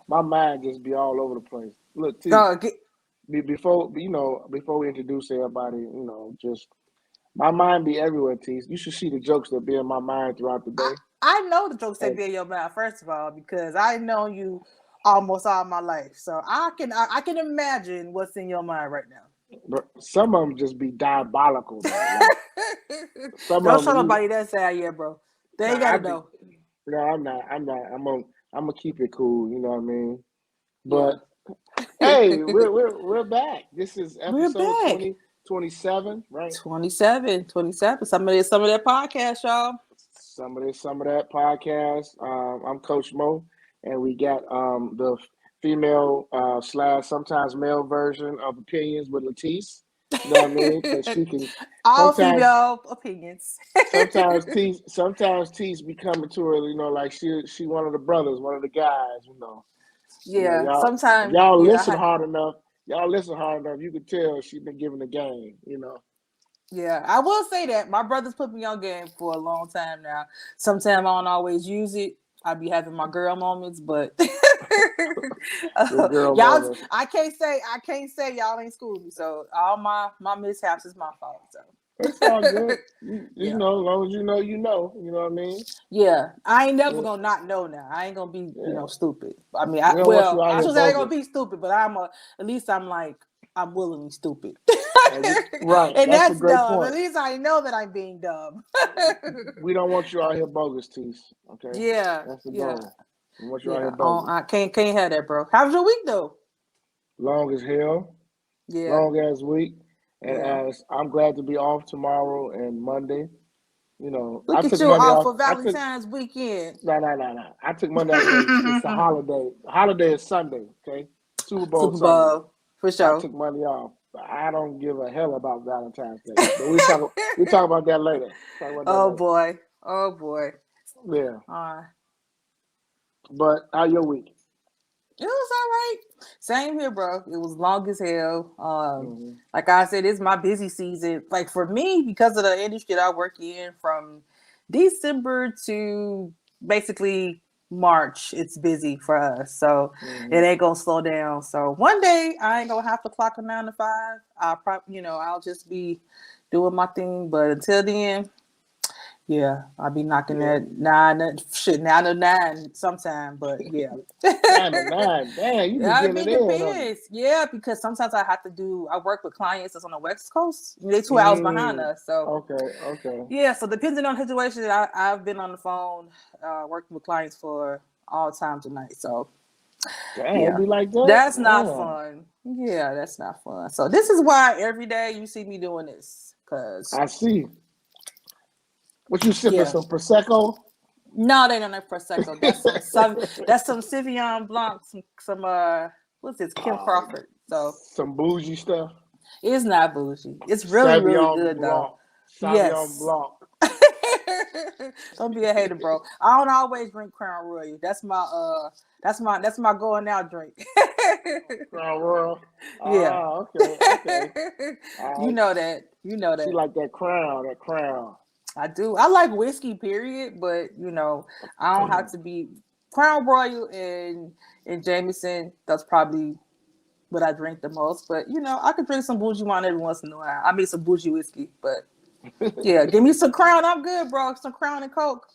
My mind just be all over the place. Look, T, before we introduce everybody, just my mind be everywhere, T. You should see the jokes that be in my mind throughout the day. I know the jokes that be in your mouth, first of all, because I know you almost all my life, so I can imagine what's in your mind right now. But some of them just be diabolical. Don't show nobody that side yet, bro. They ain't gotta know. No, I'm not. I'm gonna keep it cool. You know what I mean? But hey, we're back. This is episode 27, right? 27. Some of that podcast, y'all. Some of that podcast. I'm Coach Mo, and we got the female / sometimes male version of Opinions with Tise. You know what I mean? Because she can all female opinions. sometimes Tise be coming to her, like she one of the brothers, one of the guys, Yeah, sometimes y'all listen hard enough. You can tell she been giving the game, Yeah, I will say that my brothers put me on game for a long time now. Sometimes I don't always use it. I be having my girl moments, but y'all, I can't say y'all ain't schooled me. So all my mishaps is my fault. So it's all good. You know, as long as you know, you know what I mean? Yeah, I ain't never gonna not know now. I ain't gonna be, stupid. I mean, I should say I ain't gonna be stupid, but at least I'm willingly stupid. Right. And that's dumb. Point. At least I know that I'm being dumb. We don't want you out here bogus, Tise. Okay. Yeah. That's the goal. We want you out here bogus. I can't have that, bro. How was your week though? Long as hell. Yeah. Long as week. And as I'm glad to be off tomorrow and Monday. Look at you off for Valentine's weekend. No. I took Monday off. It's a holiday. The holiday is Sunday, okay? Super Bowl Sunday. For sure. I took Monday off. I don't give a hell about Valentine's Day. But we talk about that later. Boy. Yeah. But how your week? It was all right. Same here, bro. It was long as hell. Like I said, it's my busy season. Like for me, because of the industry that I work in, from December to basically March, it's busy for us. So it ain't gonna slow down. So one day I ain't gonna have to clock a 9 to 5. I'll just be doing my thing. But until then, yeah, I'll be knocking at 9 to 9 sometime, but yeah. 9 to 9, damn, you be getting it in. Yeah, because sometimes I work with clients that's on the West Coast. They're 2 hours behind us. So okay. Yeah, so depending on the situation, I've been on the phone working with clients for all times of night. So damn, be like that. That's not fun. Yeah, that's not fun. So this is why every day you see me doing this. Cause I see. What you sipping? Some Prosecco? No, they don't have Prosecco. That's some Sauvignon Blanc. Some what's this? Kim Crawford. So some bougie stuff. It's not bougie. It's really good though. Sauvignon Blanc. Don't be a hater, bro. I don't always drink Crown Royal. That's my going out drink. Crown Royal. Yeah. Okay. You know that. She like that crown. I do. I like whiskey, period, but I don't have to be Crown Royal and Jameson. That's probably what I drink the most. But I could drink some bougie wine every once in a while. I mean some bougie whiskey, but yeah, give me some Crown. I'm good, bro. Some Crown and Coke.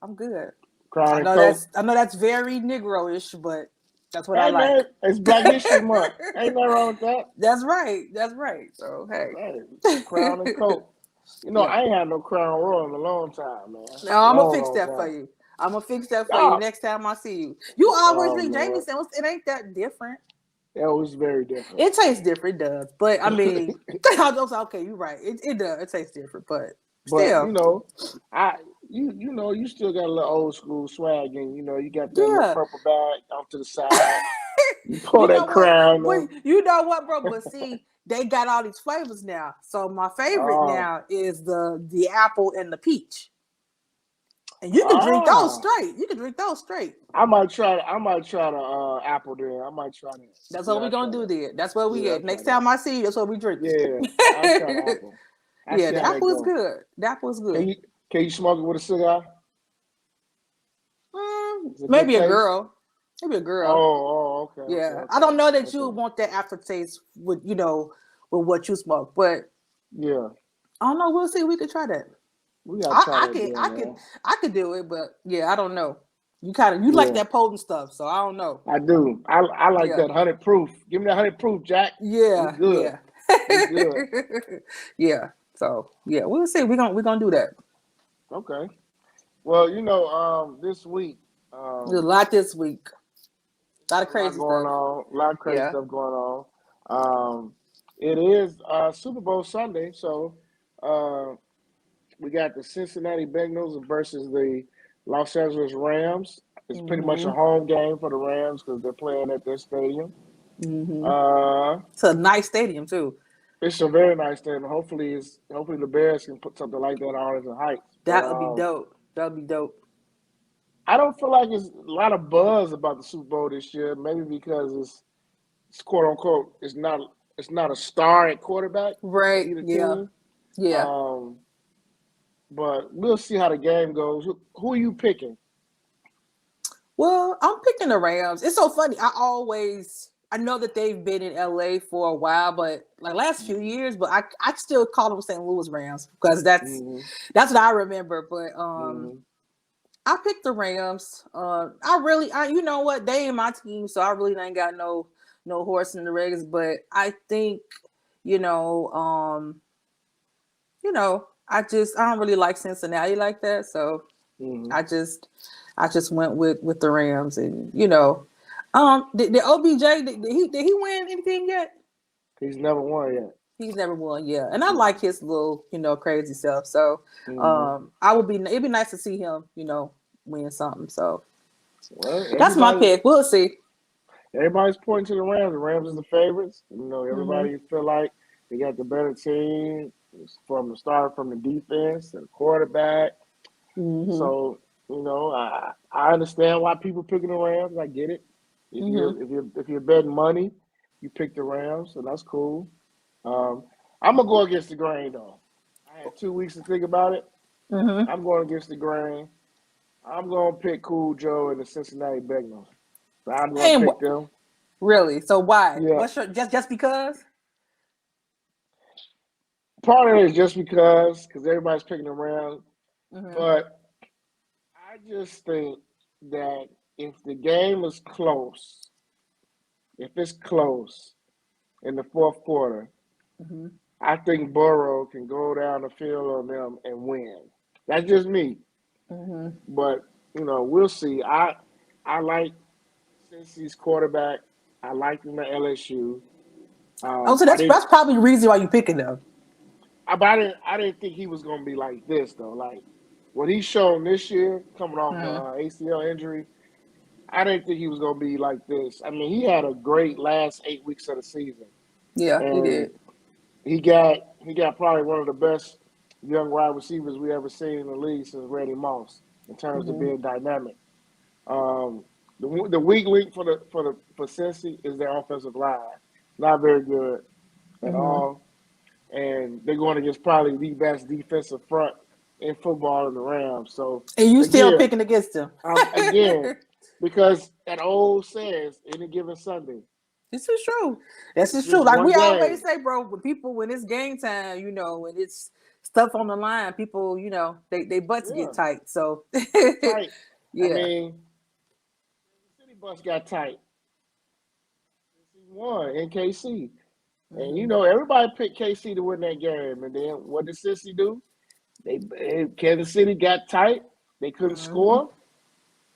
I'm good. Crown and Coke. I know that's very Negro-ish, but that's what I like. Man, it's Black History Month. Ain't nothing wrong with that. That's right. So hey, right. Crown and Coke. I ain't had no Crown Royal in a long time, man. No, I'm gonna fix that for you. I'm gonna fix that for you next time I see you. You always drink Jameson. It ain't that different. It was very different. It tastes different, does. But I mean, okay, you're right. It does. It tastes different, but still. you still got a little old school swag, and you got that little Yeah. purple bag off to the side. You pull You know that what? crown Well, up. you know what, bro? But see, they got all these flavors now. So my favorite Oh, now is the apple and the peach. And you can drink those ah. straight. You can drink those straight. I might try the apple there. I might try that. That's what Yeah, we I'll try gonna do that. there. That's what we Yeah, I'll get. try Next that. time I see you, that's what we drinking. Yeah, I'll try the apple. I Yeah, see the how that apple is go. good. The apple is Can good. you can you smoke it with a cigar? It's a good Maybe a taste. girl. Maybe a girl. Oh, okay, okay, Yeah. I okay, don't know that you would okay. want that aftertaste with with what you smoke, but Yeah, I don't know. We'll see. We could try that. we gotta try I that can then, I can man. I could do it, but yeah, I don't know. You like Yeah, that potent stuff, so I don't know. I do. I like Yeah. that 100 proof. Give me that 100 proof, Jack. We Yeah, good. yeah. We good. Yeah. So yeah, we'll see. We're gonna do that. Okay. Well, this week, There's a lot this week. A lot of a lot crazy going stuff. on. A lot of crazy Yeah. stuff going on. It is Super Bowl Sunday, so uh, we got the Cincinnati Bengals versus the Los Angeles Rams. It's pretty much a Mhm. home game for the Rams because they're playing at their stadium. Mhm. Uh, It's a nice stadium too. it's a very nice stadium. Hopefully the Bears can put something like that on as a Heights. But That would be dope. That would be dope. I don't feel like there's a lot of buzz about the Super Bowl this year. Maybe because it's quote unquote it's not a star at quarterback for Right. either Yeah. team. Yeah. Um, but we'll see how the game goes. Who are you picking? Well, I'm picking the Rams. It's so funny. I know that they've been in LA for a while, but like last few Mm-hmm. years, but I still call them St. Louis Rams because that's Mm-hmm. that's what I remember. But Mm-hmm. I picked the Rams. I you know what, they ain't my team, so I really ain't got no horse in the race. But I think you know, I don't really like Cincinnati like that, so Mm-hmm. I just I just went with the Rams, and did OBJ did he win anything yet? He's never won yet. He's never won, yeah. And I like Mm-hmm. his little crazy stuff. So Mm-hmm. it'd be nice to see him win something. So Well, that's my pick. We'll see. everybody's pointing to the Rams. The Rams is the favorites. Hmm. Everybody feel like they got the better team from the start, from the defense and the quarterback. Hmm. So I understand why people picking the Rams. I get it. If Hmm. you're betting money, you pick the Rams, so that's cool. Um, I'm gonna go against the grain though. I had 2 weeks to think about it. Hmm. I'm going against the grain. I'm gonna pick Cool Joe and the Cincinnati Bengals. So I'm gonna And pick them. really, so why? Yeah, What's your just because? part of it is just because everybody's picking the Rams, Hmm. but I just think that if the game is close, if it's close in the fourth quarter, Hmm. I think Burrow can go down the field on them and win. That's just me, Hmm. but we'll see. I like Cincy's quarterback. I like him at LSU. Oh, so I that's didn't, that's probably the reason why you picking them. but I didn't think he was gonna be like this though. Like what he's shown this year, coming off the Hmm. ACL injury, I didn't think he was gonna be like this. I mean, he had a great last 8 weeks of the season, Yeah, he and did. he got probably one of the best young wide receivers we ever seen in the league since Randy Moss in terms of Hmm. being dynamic. Um, the weak link for Cincy is their offensive line, not very good at Hmm. all, and they're going against probably the best defensive front in football in the Rams. So And you still again, picking against them. again, because that old says any given Sunday, This is true. This it's is true. just Like one we always game. say, bro, when it's game time, when it's stuff on the line, people, they butts get Yeah, tight. So get tight. I yeah. mean, the city bus got tight. He won in KC. And Hmm. everybody picked KC to win that game. And then what did Cincy do? Kansas City got tight. They couldn't Hmm. score.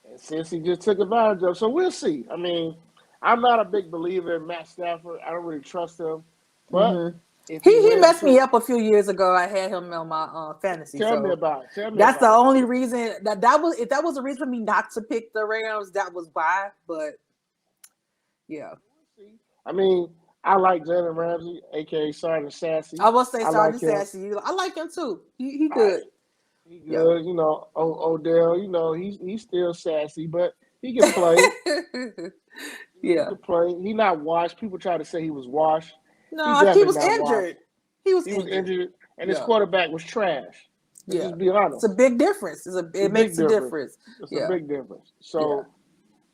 And Cincy just took advantage of it. So we'll see. I mean, I'm not a big believer in Matt Stafford. I don't really trust him. But Hmm. if he He wears a messed suit. me up a few years ago. I had him on my fantasy. Tell me So about it. Tell me that's the about only reason that was, if that was a reason for me not to pick the Rams, that was why. But yeah, it. I mean, I like Jalen Ramsey, aka Sergeant Sassy. I will say I like Sergeant him. Sassy. I like him too. He I, good. he Yeah. good. You know, Odell. You know, he's still sassy, but he can play. You know, he Yeah. can play. He not washed. People try to say he was washed. He No, he definitely was not washed. injured. He was He was injured. injured, and his Yeah. quarterback was trash. Let's Yeah. just be It's a honest. big difference. It's a It big makes a difference. difference. It's a Yeah. big difference. Yeah. So,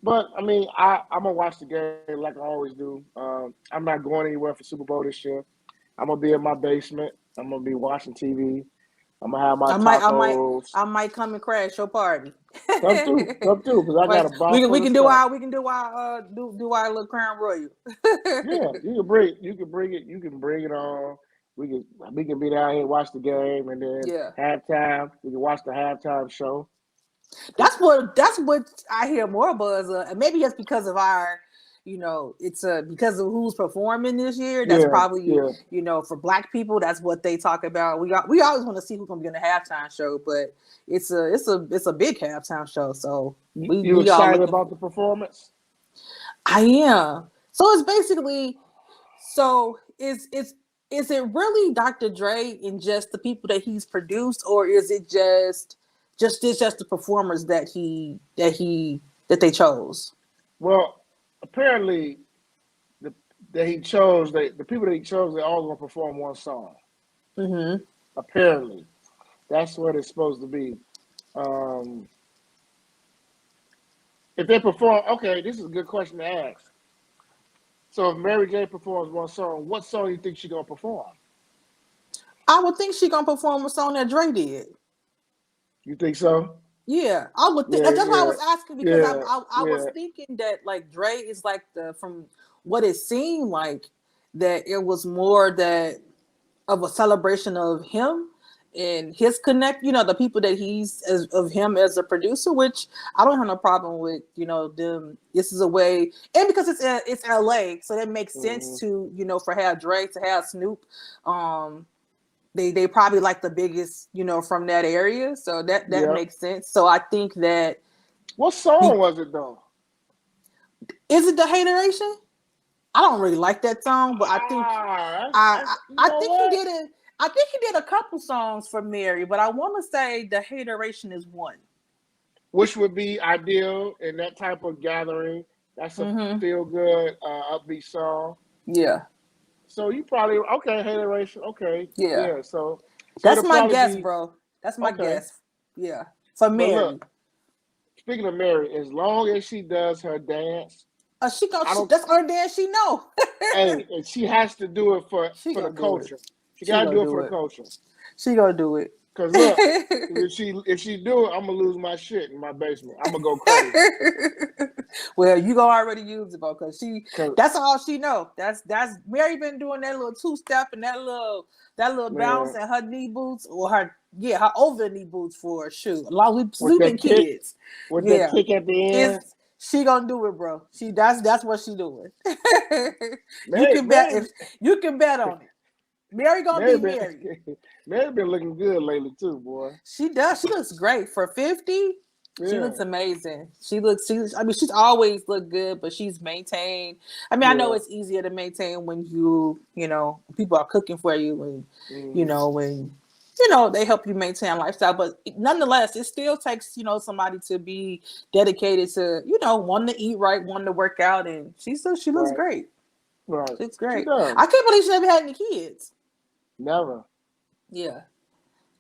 but I mean, I'm gonna watch the game like I always do. I'm not going anywhere for Super Bowl this year. I'm gonna be in my basement. I'm gonna be watching TV. I'm gonna have my I might, I might, tacos. I might come and crash your party. Come through, because I got Like a box we full of can do stuff. our do our little crown royal. Yeah, you can bring it. You can bring it on. We can be down here watch the game, and then Yeah, halftime we can watch the halftime show. that's what I hear more buzz. And maybe it's because of our, it's because of who's performing this year. That's Yeah, probably, yeah, for Black people, that's what they talk about. We always want to see who's gonna be on the halftime show, but it's a big halftime show, so you we all excited looking. about the performance? I am. So it's basically, so is it really Dr. Dre and just the people that he's produced, or is it just the performers that they chose? Well, apparently the that he chose the people that he chose, they all gonna perform one song. Mm-hmm. Apparently, that's what it's supposed to be. Um, if they perform, okay, this is a good question to ask. So if Mary J performs one song, what song do you think she gonna perform? I would think she gonna perform a song that Dre did. You think so? Yeah, I would think. Yeah, That's why I yeah, was asking, because yeah, I was yeah. thinking that like Dre is like from what it seemed like, that it was more that of a celebration of him and his connect, the people that of him as a producer, which I don't have no problem with, them. This is a way, and because it's LA, so that makes sense Mm-hmm. to, for have Drake, to have Snoop. They probably like the biggest, from that area, so that Yeah. makes sense. So I think that, What song was it though? is it the Hateration? I don't really like that song, but I think You I know think he what? did it. I think he did a couple songs for Mary, but I want to say the Hateration is one. Which would be ideal in that type of gathering. That's a Mm-hmm. feel good, upbeat song. Yeah, So you probably okay, hateration. Okay, yeah. yeah. So That's it'll my probably guess, be bro. That's my okay. guess. Yeah, for But look, Mary. speaking of Mary, as long as she does her dance, I don't. That's her dance. She know. Hey, and she has to do it She for the gonna do it. culture. She She got to gonna do it do for the it. culture. She gonna do it. Cause look, if she do it, I'm gonna lose my shit in my basement. I'm gonna go crazy. Well, you gonna already use it, bro, because Cause that's all she know. That's Mary been doing that little 2-step and that little bounce man, and her knee boots, or her over knee boots for a shoe. Along with with sleeping that kick, kids. with that Yeah. kick at the end, It's She gonna do it, bro. That's what she doing. You Mary, can bet Mary, you can bet on it. Mary gonna Mary be been, Mary. Mary been looking good lately too, boy. She does. She looks great for 50. She Yeah, looks amazing. I mean, she's always looked good, but she's maintained. I mean, I know yeah. it's easier to maintain when people are cooking for you, and Mm-hmm. when they help you maintain a lifestyle. But nonetheless, it still takes somebody to be dedicated to wanting to eat right, wanting to work out, and she looks Right, great. right. She looks She great. does. I can't believe she never had any kids. Never, Yeah,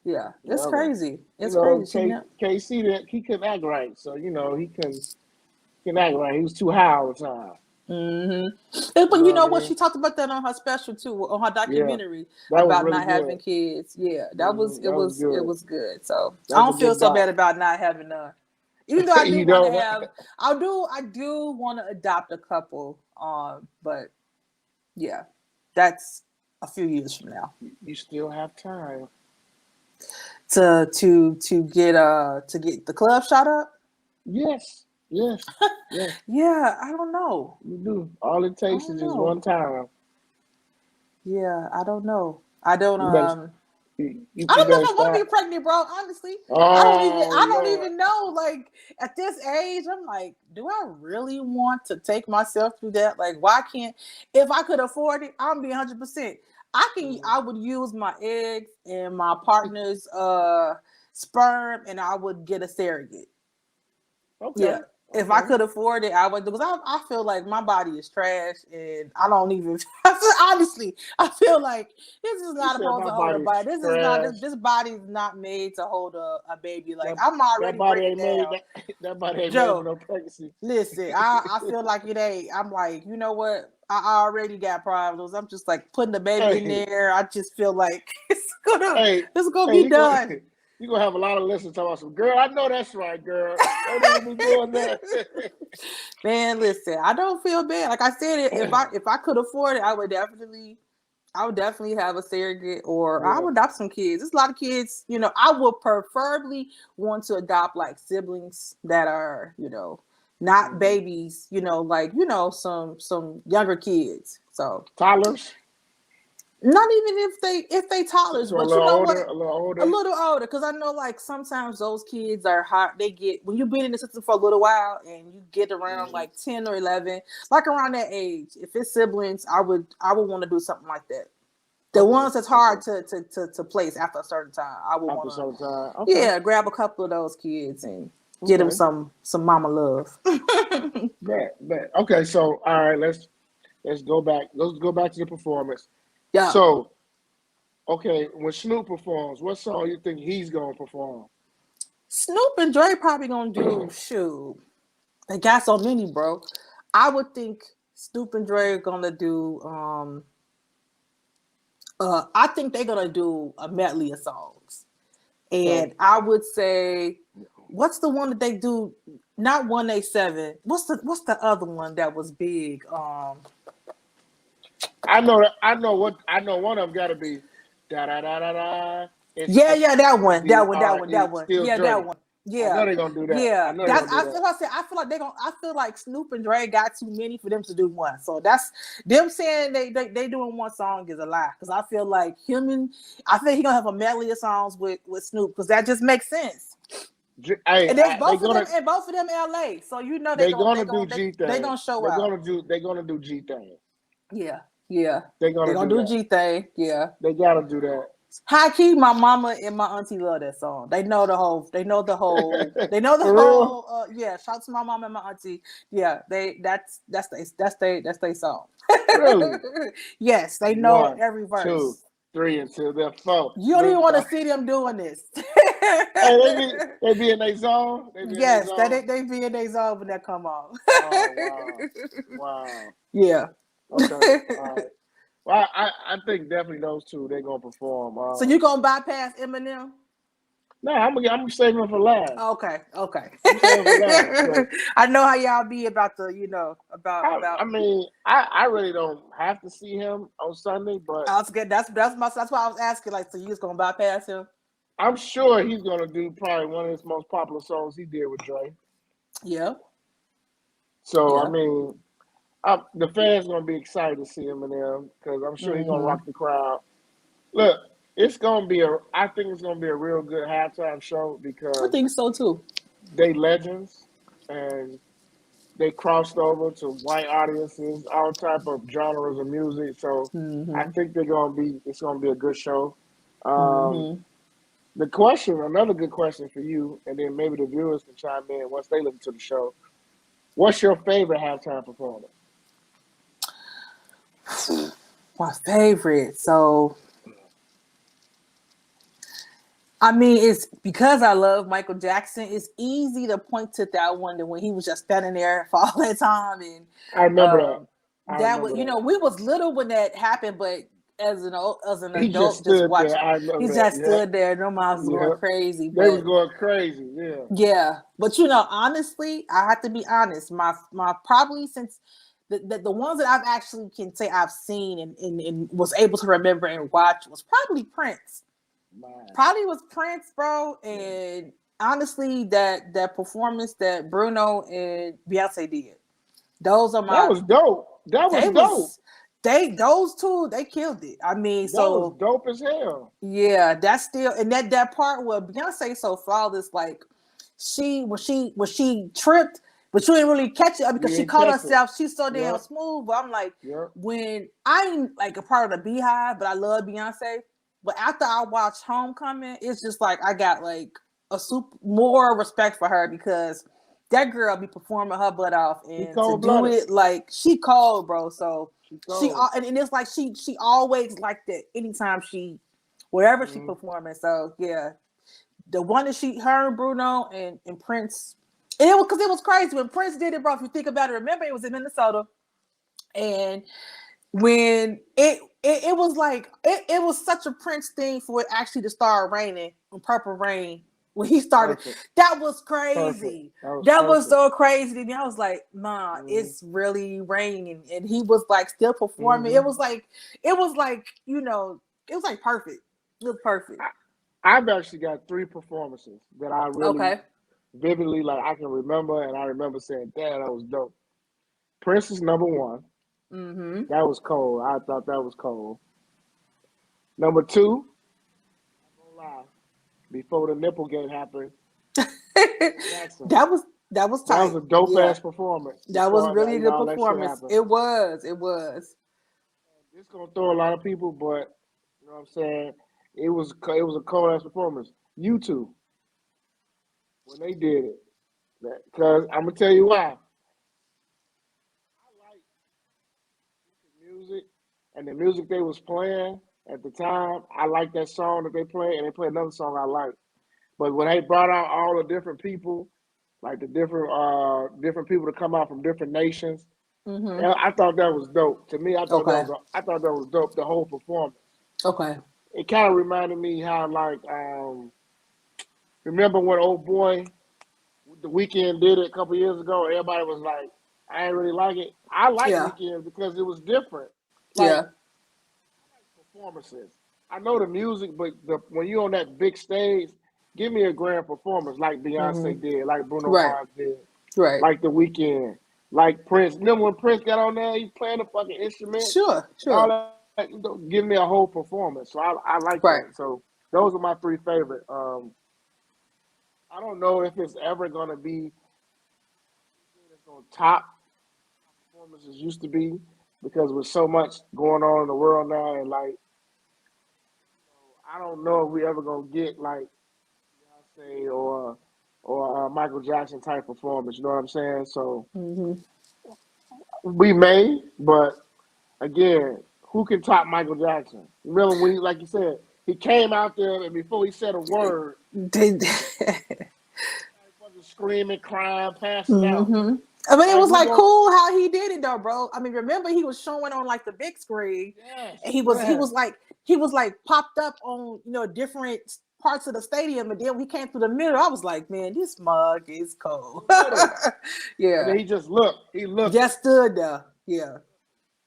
yeah, it's never. crazy. You It's know, crazy. She never. KC that he couldn't act right, so he couldn't act right. He was too high all the time. Mm-hmm. You But you know know what I what? mean? She talked about that on her special too, on her Yeah, documentary that was about really not good. having kids. Yeah, that was That was it good. was good. So That I was a don't feel good so doc. bad about not having none. Even though I do You want to know, have, I do want to adopt a couple. But yeah, that's a few years from now. you still have time. To get the club shot up. Yes, yes, yes. Yeah, I don't know. You do. All it I takes is don't just know. one time. Yeah, I don't know. I don't You better, I you don't know better if I want to stop. be pregnant, bro. Honestly, Oh I don't Lord. even know. Like at this age, I'm like, do I really want to take myself through that? Like, why can't? If I could afford it, I'm be 100%. I would use my eggs and my partner's sperm, and I would get a surrogate. Okay. Yeah. If I Okay. could afford it, I would. Because I feel like my body is trash, and I don't even. Honestly, I feel like this is You not said supposed my to hold a body's body. This is not. trash. This body is not made to hold a baby. Like That I'm that already body breaking ain't made down. that, that body ain't made for Joe, no pregnancy. listen. I feel like it ain't. I'm like, you know what? I already got problems. I'm just like putting the baby in Hey, there. I just feel like hey, it's gonna hey, be done. you gonna have a lot of listeners talking about some girl. I know that's right, girl. Don't even be doing that. Man, listen, I don't feel bad. Like I said, if I could afford it, I would definitely have a surrogate, or I Yeah. would adopt some kids. There's a lot of kids, I would preferably want to adopt like siblings that are, not Mm-hmm. babies, like, some younger kids. So Toddlers. not even if they toddlers, So a but little you know what? older, a little A older. little older, because I know like sometimes those kids are hot. They get when you've been in the system for a little while and you get around Mm-hmm. like 10 or 11, like around that age. If it's siblings, I would want to do something like that. The Okay. ones that's hard Okay. to place after a certain time, I would After want some time. to, Okay. yeah, grab a couple of those kids and get them Okay. some mama love. Bet. Okay. So all right, let's go back. Let's go back to the performance. Yeah, So okay, when Snoop performs, what song you think he's gonna perform? Snoop and Dre probably gonna do shoot. They got so many, bro. I would think Snoop and Dre are gonna do. I think they're gonna do a medley of songs, Okay. and I would say, what's the one that they do? Not 187. What's the other one that was big? I know that. I know one of them got to be da da da da da. It's Yeah, that one, SDRE. that one. Still Yeah, Dre. that one. I know Yeah, they're gonna do that. I yeah. know they're That's gonna do that. I feel like they gonna. I feel like Snoop and Dre got too many for them to do one. So that's them saying they doing one song is a lie. Because I feel like I think he gonna have a medley of songs with Snoop, because that just makes sense. Hey, And there's both of them LA. So they gonna do G they thing. gonna show out. They gonna do G thing. Yeah, yeah. They They're gonna gonna do do that. G thing. Yeah. They gotta do that. High key, my mama and my auntie love that song. They know the whole. They know the For real? whole. Yeah, shout out to my mom and my auntie. Yeah, that's they song. Really? Yes, they know One, every two, verse. three until they're four. You don't even want to see them doing this. Hey, they be in their zone. They be in their Yes, zone. they be in their zone when that come on. Oh wow, wow. Yeah. Okay, all right. Well, I think definitely those two they're gonna perform. So you gonna bypass Eminem? No, I'm saving them for last. Okay. I'm saving for last because I know how y'all be about the, I about. mean I really don't have to see him on Sunday, but I was good. That's why I was asking. Like, so you just gonna bypass him? I'm sure he's gonna do probably one of his most popular songs he did with Dre. Yeah, So I yeah. mean, the fans gonna be excited to see him in there because I'm sure he's gonna Hmm. rock the crowd. Look, I think it's gonna be a real good halftime show I because think so too. they legends and they crossed over to white audiences, all type of genres of music. So I Hmm. think it's gonna be a good show. Um, Hmm. another good question for you, and then maybe the viewers can chime in once they listen to the show. What's your favorite halftime performance? My favorite. So, I mean, it's because I love Michael Jackson. It's easy to point to that one than when he was just standing there for all that time, and I remember that. I that was, remember that. we was little when that happened, but as an He just adult, just stood there. watching, I he remember that. just stood there. No moms was Yep. going Yep. crazy, They was but going crazy. Yeah. yeah. But honestly, I have to be honest. My probably since the ones that I've actually can say I've seen and was able to remember and watch was probably Prince. Man. Probably was Prince, bro. And honestly, that performance that Bruno and Beyonce did. Those are That my was dope. That was they dope. was those two, they killed it. I mean, That was so dope as hell. yeah, that's still, and that part where Beyonce so flawless, like when she tripped, but you didn't really catch it You because she didn't caught catch it. herself. She's so damn Yep. smooth. But I'm like, Yep. when I'm like a part of the Beehive, but I love Beyonce. But after I watched Homecoming, it's just like I got like more respect for her because that girl be performing her butt off, She and to cold do blooded. it like she cold, bro. So She she cold. and it's like she always like that anytime she wherever she Mhm. performing. So yeah, the one that her and Bruno and Prince, and it was because it was crazy when Prince did it, bro. If you think about it, remember it was in Minnesota, and when it was like it was such a Prince thing for it actually to start raining on Purple Rain when he started. Perfect. That was Perfect. crazy. That was That was perfect. so crazy to me. I was like, nah, Mhm. it's really raining, and he was like still performing. Mhm. It was like it was like it was like perfect. It was perfect. I've actually got 3 performances that I really Okay. vividly like I can remember, and I remember saying, "Damn, that was dope." Prince is number 1. Mm-hmm. That was cold. I thought that was cold. Number 2, I'm gonna lie, before the nipple game happened, Jackson. that was That was tight. a dope Yeah. ass performance. That was Before really a good all that shit performance. happened. It was. It was. It's gonna throw a lot of people, but you know what I'm saying. It was a cold ass performance. U2 when they did it, because I'm gonna tell you why. I like music, and the music they was playing at the time. I like that song that they played, and they played another song I like. But when they brought out all the different people, like the different people to come out from different nations, Mm-hmm. yeah, I thought that was dope. To me, Okay. I thought that was dope. The whole performance. Okay. It kind of reminded me how like remember when old boy the weekend did it a couple years ago. Everybody was like, I ain't really like it. I like Yeah. weekends because it was different. Like Yeah. performances. I know the music, but when you're on that big stage, give me a grand performance like Mm-hmm. Beyonce did, like Bruno Right. Mars did, Right. like The Weeknd, like Prince. Remember when Prince got on there? He's playing the fucking instruments Sure. and all Sure. that. Give me a whole performance. So I like Right. that. So those are my 3 favorite. I don't know if it's ever gonna be it's gonna top performances used to be because with so much going on in the world now and like I don't know if we ever gonna get like Beyonce or Michael Jackson type performance. You know what I'm saying? So Mm-hmm. we may, but again, who can top Michael Jackson? Remember when he, like you said, he came out there and before he said a word, fucking screaming, crying, passing out. Mm-hmm. I mean, it Like was who like going? cool how he did it though, bro. I mean, remember he was showing on like the big screen, Yes, and yes. he was like popped up on different parts of the stadium, and then when he came through the middle, I was like, man, this mug is cold. And then Yeah, he just looked. He looked. just stood there. Yeah.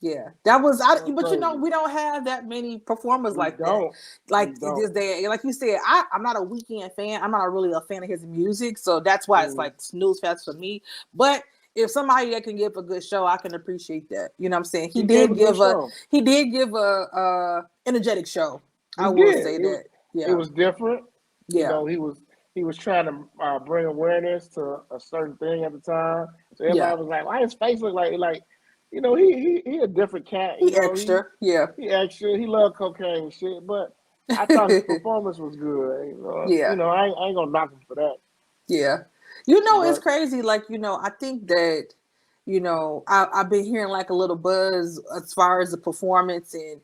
Yeah, that was. That was But crazy. we don't have that many performers We like that. don't. Like We don't. this day, like you said, I'm not a Weekend fan. I'm not really a fan of his music, so that's why it's Mm. like snooze fest for me. But if somebody that can give a good show, I can appreciate that. You know what I'm saying? He gave a good show. He did give a energetic show. He I will did. say that. It Yeah, was different. You yeah, know, he was trying to bring awareness to a certain thing at the time. So yeah. everybody was like, "Why his face look like?" You know, he a different cat. You He know, extra. Yeah, he extra. He loved cocaine and shit. But I thought his performance was good. yeah. I ain't gonna knock him for that. Yeah. It's But crazy. Like, I think that, I've been hearing like a little buzz as far as the performance and,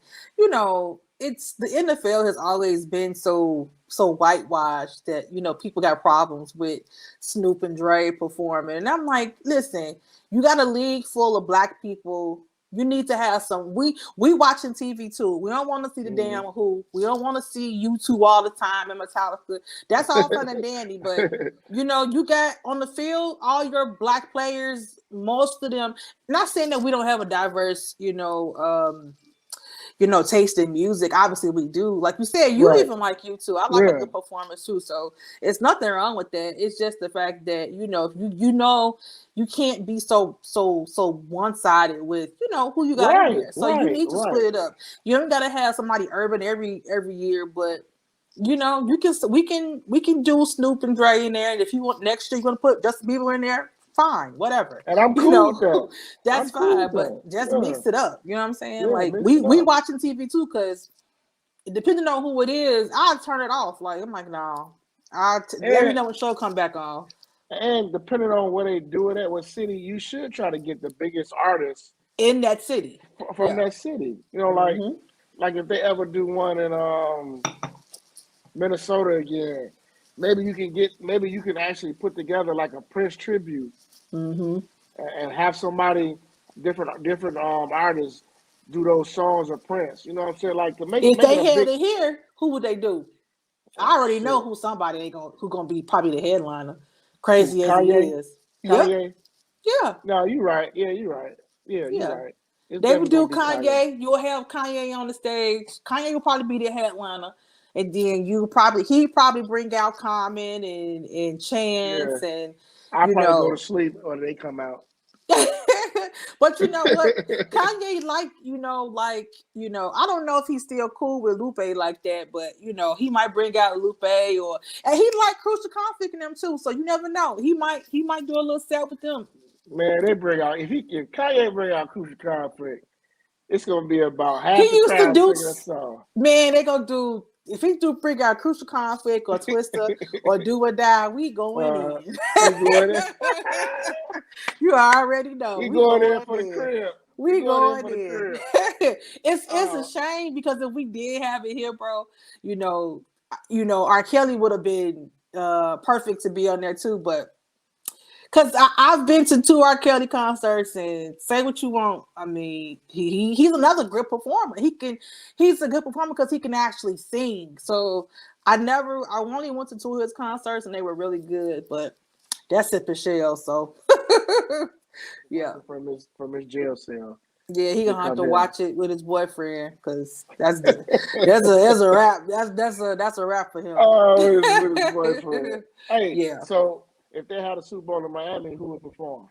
it's the NFL has always been so whitewashed that, people got problems with Snoop and Dre performing. And I'm like, listen, you got a league full of black people. You need to have some. We watching TV too. We don't want to see the damn who. We don't want to see you two all the time in Metallica. That's all fun and dandy, but you got on the field all your black players. Most of them. Not saying that we don't have a diverse, taste in music. Obviously we do. Like you said, you Right. even like U2. I like a good performance too. So it's nothing wrong with that. It's just the fact that, you can't be so one-sided with, who you got in there. So you need to split it up. You don't gotta have somebody urban every year, but we can do Snoop and Dre in there. And if you want next year you're gonna put Justin Bieber in there, fine, whatever. And I'm cool with that. That's I'm cool fine, with that. but just mix it up. You know what I'm saying? Yeah, like mix we it up. watching TV too, because depending on who it is, I'll turn it off. Like I'm like, no. Every now and show come back on. And depending on where they do it at, what city, you should try to get the biggest artists in that city. From that city. Like if they ever do one in Minnesota again, maybe you can actually put together like a Prince tribute, and have somebody different artists do those songs of Prince. You know what I'm saying? Like to make if they had it here, who would they do? I already know who gonna be probably the headliner. Crazy as he is. Kanye. Yeah. No, you're right. Yeah, you're right. Yeah, you're right. They would do Kanye. You'll have Kanye on the stage. Kanye will probably be the headliner, and then he probably bring out Common and Chance and I probably go to sleep or they come out. But you know what, Kanye I don't know if he's still cool with Lupe like that, but he might bring out Lupe and he like Crucial Conflict in them too. So you never know. He might do a little set with them. Man, they bring out if Kanye bring out Crucial Conflict, it's gonna be about half he the used crowd to do singing a song. Man, they gonna do if he do bring out Crucial Conflict or Twister or Do or Die, we going in. We going in. You already know. We going in for the crib. We going in. It's a shame because if we did have it here, bro, R. Kelly would have been perfect to be on there too, but because I've been to 2 R. Kelly concerts, and say what you want. I mean, he's another good performer. He's a good performer because he can actually sing. So I only went to 2 of his concerts, and they were really good. But that's it for Shell. So yeah, from his jail cell. Yeah, he gonna have to watch it with his boyfriend because that's a wrap. That's a wrap for him. Oh, with his boyfriend. Hey, yeah. So if they had a Super Bowl in Miami, who would perform?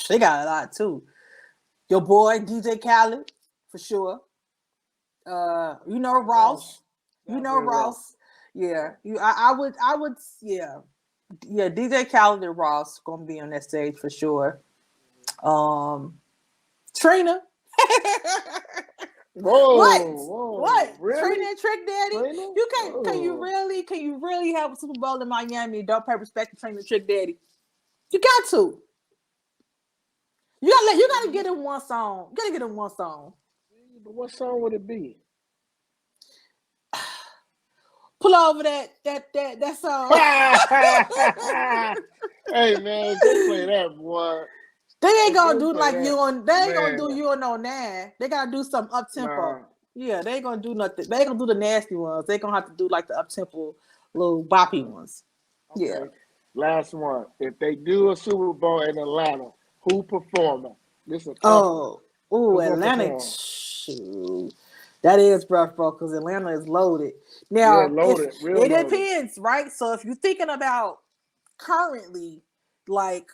They got a lot too. Your boy DJ Khaled, for sure. Ross. Ross. Yeah. I would. Yeah. Yeah. DJ Khaled and Ross gonna be on that stage for sure. Trina. What? Really? Trina and Trick Daddy? Trina? You can't. Can you really have a Super Bowl in Miami and don't pay respect to Trina and Trick Daddy? You got to. You gotta get in one song. You gotta get in one song. But what song would it be? Pull over that song. Hey man, don't play that, boy. They ain't gonna do like you on. They ain't gonna do you on no Nan. They gotta do some up tempo. Nah. Yeah, they ain't gonna do nothing. They ain't gonna do the nasty ones. They gonna have to do like the up tempo, little boppy ones. Okay. Yeah. Last one. If they do a Super Bowl in Atlanta, who performing? Atlanta. Shoot. That is rough, bro, because Atlanta is loaded. Now, it depends, right? So if you're thinking about currently, like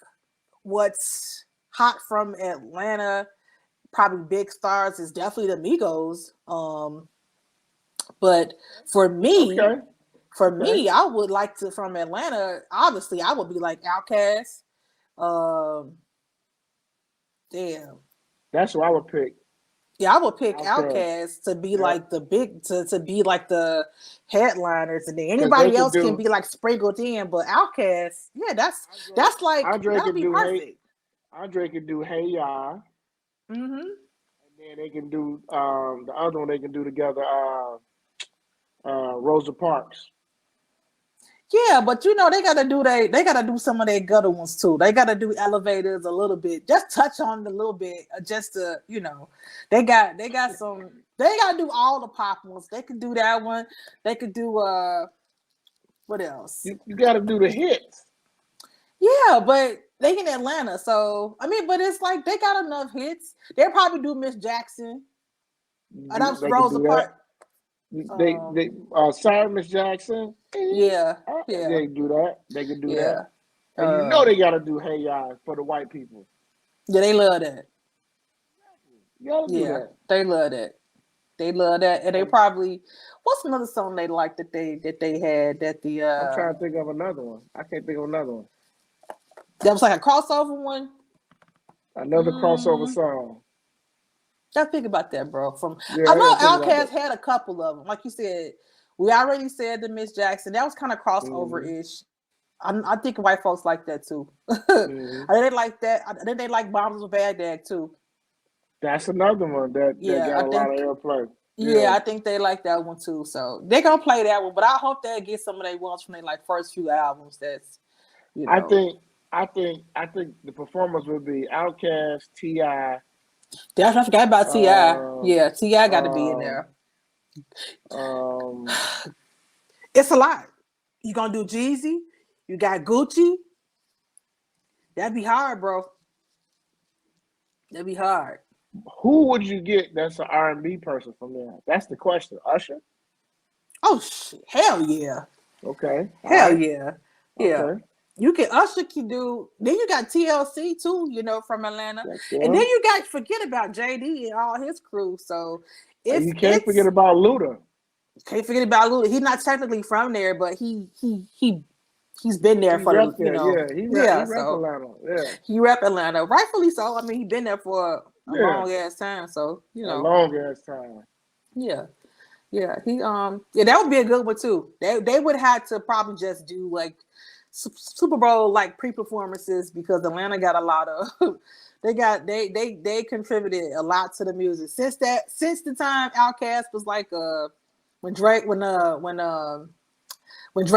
what's hot from Atlanta, probably big stars is definitely the Migos. But for me, I would like to from Atlanta. Obviously, I would be like Outkast. Damn. That's what I would pick. Yeah, I would pick Outkast to be like the big to be like the headliners, and then anybody else can be like sprinkled in. But Outkast, yeah, that's like that'd be perfect. Andre could do Hey Ya. Mm-hmm. And then they can do the other one they can do together, Rosa Parks. Yeah, but they gotta do some of their gutter ones too. They gotta do Elevators a little bit, just touch on it a little bit, just to they gotta do all the pop ones. They could do that one. They could do what else? You gotta do the hits. Yeah, but They in Atlanta, so I mean, but it's like they got enough hits. They'll probably do Miss Jackson. That was They can Rosa do that. Parks. They sorry, Miss Jackson. Yeah, They can do that. They can do that. yeah. And they gotta do Hey Ya for the white people. Yeah, they love that. You gotta do Yeah, that. they love that. They love that, and they probably. What's another song they like that they had that the I'm trying to think of another one. I can't think of another one. that was like a crossover one. Another crossover song. I think about that, bro. Yeah, I know think about Outkast had a couple of them. Like you said, we already said the Miss Jackson. That was kind of crossover ish. I think white folks like that too. I think they like that. I think they like Bombs with Baghdad too. That's another one that got a lot of airplay. Yeah, I think they like that one too. So they're gonna play that one, but I hope they get some of their ones from their like first few albums. That's I think the performance would be Outkast, Tise. I forgot about T.I. Yeah, T.I. got to be in there. It's a lot. You gonna do Jeezy? You got Gucci? That'd be hard, bro. That'd be hard. Who would you get that's an R&B person from there? That's the question. Usher? Oh shit! Hell yeah! Okay. Hell yeah! Yeah. Okay. You can Usher can do. Then you got TLC too, from Atlanta, and then you got forget about JD and all his crew. So you can't forget about Luda. Can't forget about Luda. He's not technically from there, but he's been there for he rep Atlanta. Yeah, he rep Atlanta, rightfully so. I mean, he's been there for a long ass time. So a long ass time. Yeah. Yeah, that would be a good one too. They would have to probably just do like Super Bowl like pre-performances because Atlanta got a lot of they contributed a lot to the music since the time Outkast was like when Dre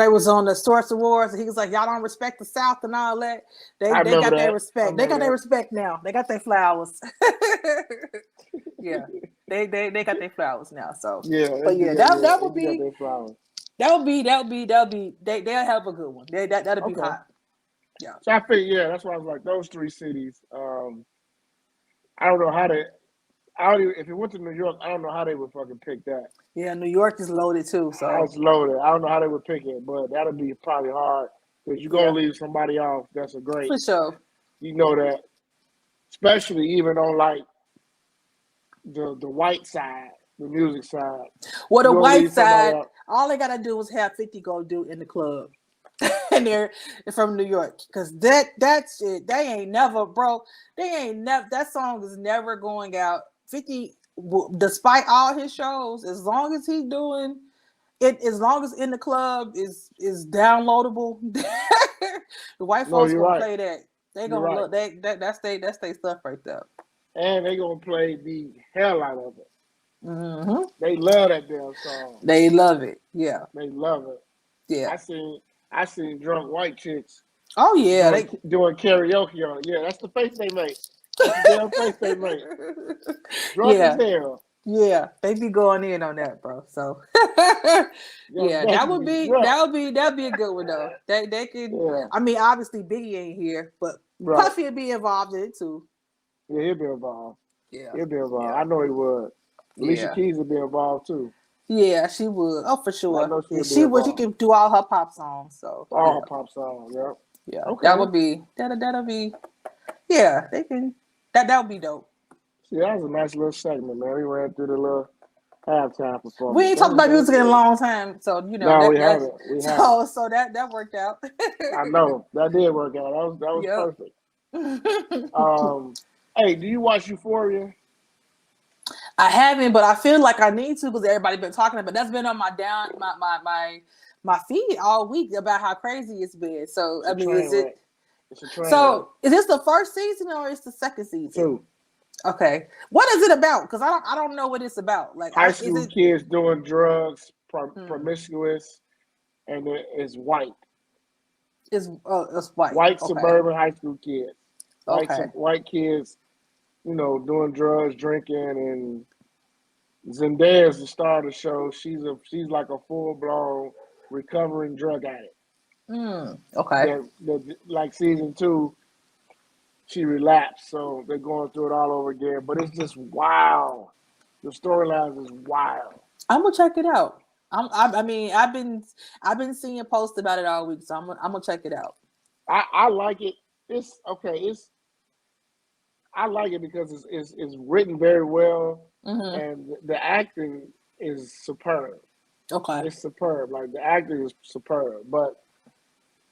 was on the Source Awards, he was like, y'all don't respect the South and all that. They got their respect. They got their respect now. They got their flowers. Yeah. They got their flowers now. So that would be they'll have a good one. That'll be hot. Yeah. So I think that's why I was like those three cities. I don't know how if it went to New York, I don't know how they would fucking pick that. Yeah, New York is loaded too. So it's loaded. I don't know how they would pick it, but that'll be probably hard because you're gonna leave somebody off. That's a great for sure. You know that, especially even on like the white side, the music side. Well, the white side, all they gotta do is have 50 go do in the club. And they're from New York because that shit they ain't never that song is never going out. 50 despite all his shows, as long as he's doing it, as long as in the club is downloadable, the white folks gonna play that. They gonna look that's they stuff right there. And they gonna play the hell out of it. Mm-hmm. They love that damn song. They love it. Yeah. They love it. Yeah. I seen drunk white chicks. Oh yeah, doing karaoke on it. Yeah, that's the face they make. That's the damn face they make. Drunk as hell. Yeah, they be going in on that, bro. So that'd be a good one though. They could. Yeah. I mean, obviously Biggie ain't here, but Puffy would be involved in it too. Yeah, he'll be involved. Yeah, he'll be involved. Yeah. I know he would. Alicia Keys would be involved too. Yeah, she would. Oh, for sure. She would. She can do all her pop songs. So all her pop songs. Yep. Yeah. Okay. That'll be. Yeah, they can. That would be dope. See, that was a nice little segment, man. We ran through the little halftime performance. We ain't talked about music in a long time, so No, we haven't. So that worked out. I know that did work out. That was perfect. Hey, do you watch Euphoria? I haven't, but I feel like I need to because everybody been talking about it. That's been on my feed all week about how crazy it's been. So I mean, is this the first season or is the second season? 2. Okay, what is it about? Because I don't know what it's about. Like high school kids doing drugs, promiscuous, and it's white. It's white. White suburban high school kids. White kids. Doing drugs, drinking, and Zendaya is the star of the show. She's like a full-blown recovering drug addict. Okay. Like season 2, she relapsed, so they're going through it all over again. But it's just wild. The storylines is wild. I'm gonna check it out. I mean, I've been seeing posts about it all week, so I'm gonna check it out. I like it. It's okay. I like it because it's written very well, Mm-hmm. and the acting is superb. Okay. It's superb. Like the acting is superb. But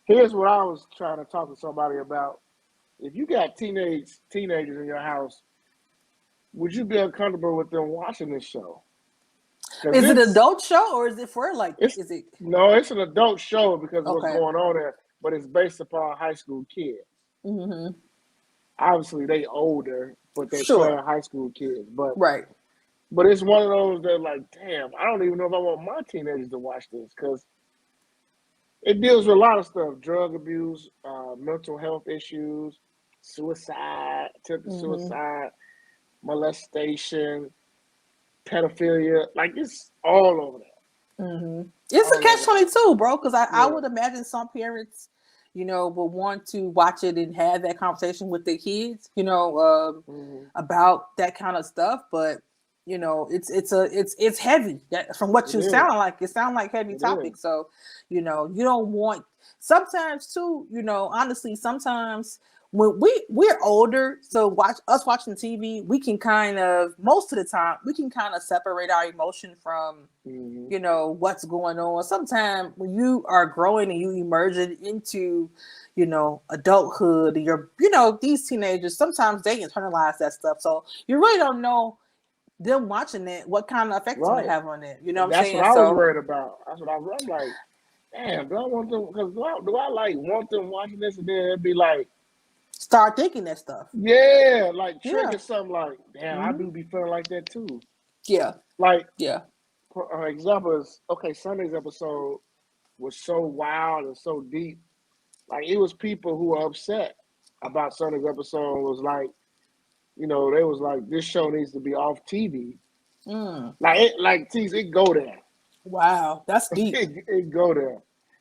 here's what I was trying to talk to somebody about. If you got teenagers in your house, would you be uncomfortable with them watching this show? Because Is it an adult show or is it for like? it's Is it no, it's an adult show because of what's okay? going on there, but it's based upon high school kids. Mm-hmm. Obviously, they older, but they're playing Sure. high school kids. Right. But it's one of those that like, damn, I don't even know if I want my teenagers to watch this because it deals with a lot of stuff: drug abuse, mental health issues, suicide, attempted Mm-hmm. suicide, molestation, pedophilia. Like it's all over there, Mm-hmm. It's a all over there. catch-22, bro. Because I Yeah. would imagine some parents, would want to watch it and have that conversation with their kids, Hmm. about that kind of stuff. But it's heavy. That from what It you is. sound like, it sound like heavy It is. topic. So, you don't want. Sometimes too, honestly, sometimes when we're older, so watching TV, we can kind of most of the time we can kind of separate our emotion from Hmm. what's going on. Sometimes when you are growing and you emerging into adulthood, and you're these teenagers, sometimes they internalize that stuff, so you really don't know them watching it what kind of effect it's going to Right. have on it, what I'm That's what saying? I was So worried about. That's what I'm like. Damn, do I want them? Because do I like want them watching this and then it'd be like, start thinking that stuff. yeah, like Yeah. trigger something like, damn, I Mm-hmm. do be feeling like that too. Yeah. Like, Yeah. for example, is okay, Sunday's episode was so wild and so deep. Like, it was people who were upset about Sunday's episode. Was like, they was like, this show needs to be off TV. Mm. Like Tise, it go there. Wow, that's deep. It go there.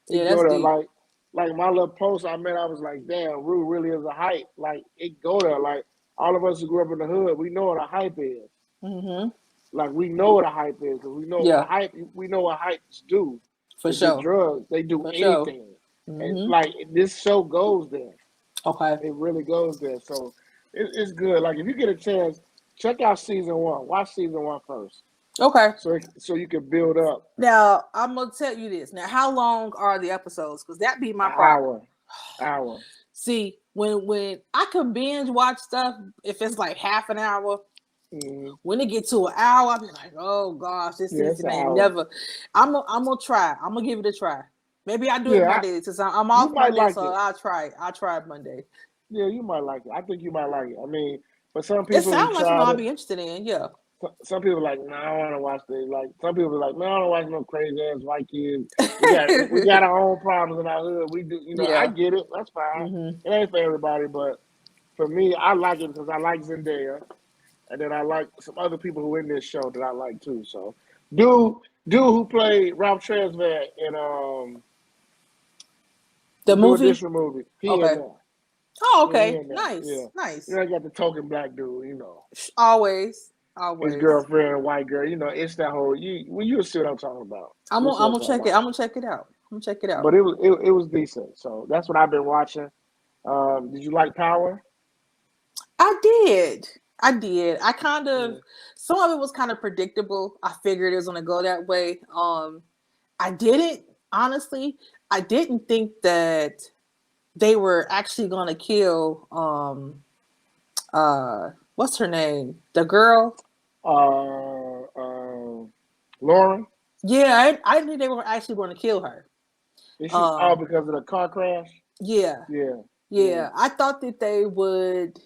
Yeah, It that's go there. deep. Like my little post I made, I was like, damn, Rue really is a hype. Like it go there. Like all of us who grew up in the hood, we know what a hype is. Mm-hmm. Like we know what a hype is because we know what Yeah, hype. We know what hypes do. for They do sure. drugs. They do For sure. anything. And Mm-hmm. like this show goes there. Okay. It really goes there. So it's good. Like if you get a chance, check out season one. Watch season one first, Okay. so you can build up Now I'm gonna tell you this. Now, how long are the episodes? Because that be my an problem. hour. See, when I can binge watch stuff, if it's like half an hour, Mm-hmm. when it get to an hour, I'll be like, oh gosh, this Yeah, it's season an ain't hour. never. I'm gonna try. I'm gonna give it a try. Maybe I do it Yeah, Monday since I'm you off might Monday, like so it. I'll try. I'll try it Monday. Yeah, you might like it. I think you might like it. I mean, but some It people who sounds like something tried I'll it, be interested in. Yeah. some people are like, no, I don't want to watch this. Like some people are like, no, I don't watch no crazy ass white kids. We got our own problems in our hood. We do, I Yeah. get it. That's fine. Mm-hmm. It ain't for everybody, but for me, I like it because I like Zendaya, and then I like some other people who in this show that I like too. So, dude, who played Ralph Tresvant in the The New movie. Edition movie, he in Okay. there. Oh, Yeah, he okay. in there. Nice. Yeah. Nice. I got the token black dude, Always. his Always. girlfriend, white girl, it's that whole you'll see what I'm talking about. You'll see I'm what I'm gonna talking check it. about. I'm gonna check it out. I'm gonna check it out. But it was decent. So that's what I've been watching. Did you like Power? I did. I did. I kind of Yeah. some of it was kind of predictable. I figured it was gonna go that way. I didn't honestly. I didn't think that they were actually gonna kill what's her name? The girl. Lauren? Yeah, I didn't think they were actually going to kill her. Is she Um, because of the car crash? yeah, Yeah. Yeah. yeah. I thought that they would,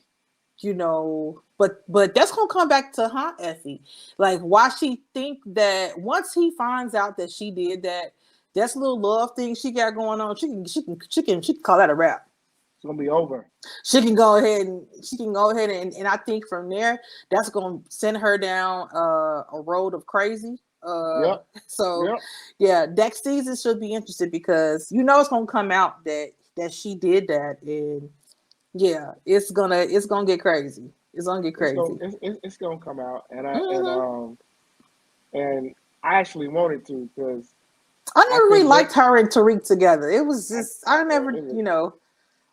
but that's gonna come back to Effie. Like, why she think that once he finds out that she did that, that's a little love thing she got going on. She can call that a wrap. It's gonna be over. She can go ahead and I think from there that's gonna send her down a road of crazy. Yep. So Yep. yeah, next season should be interesting because it's gonna come out that she did that, and Yeah, it's gonna get crazy. It's gonna get crazy. It's gonna come out, Hmm. and I actually wanted to because I I never really think liked that her and Tariq together. It was I, just I never, it was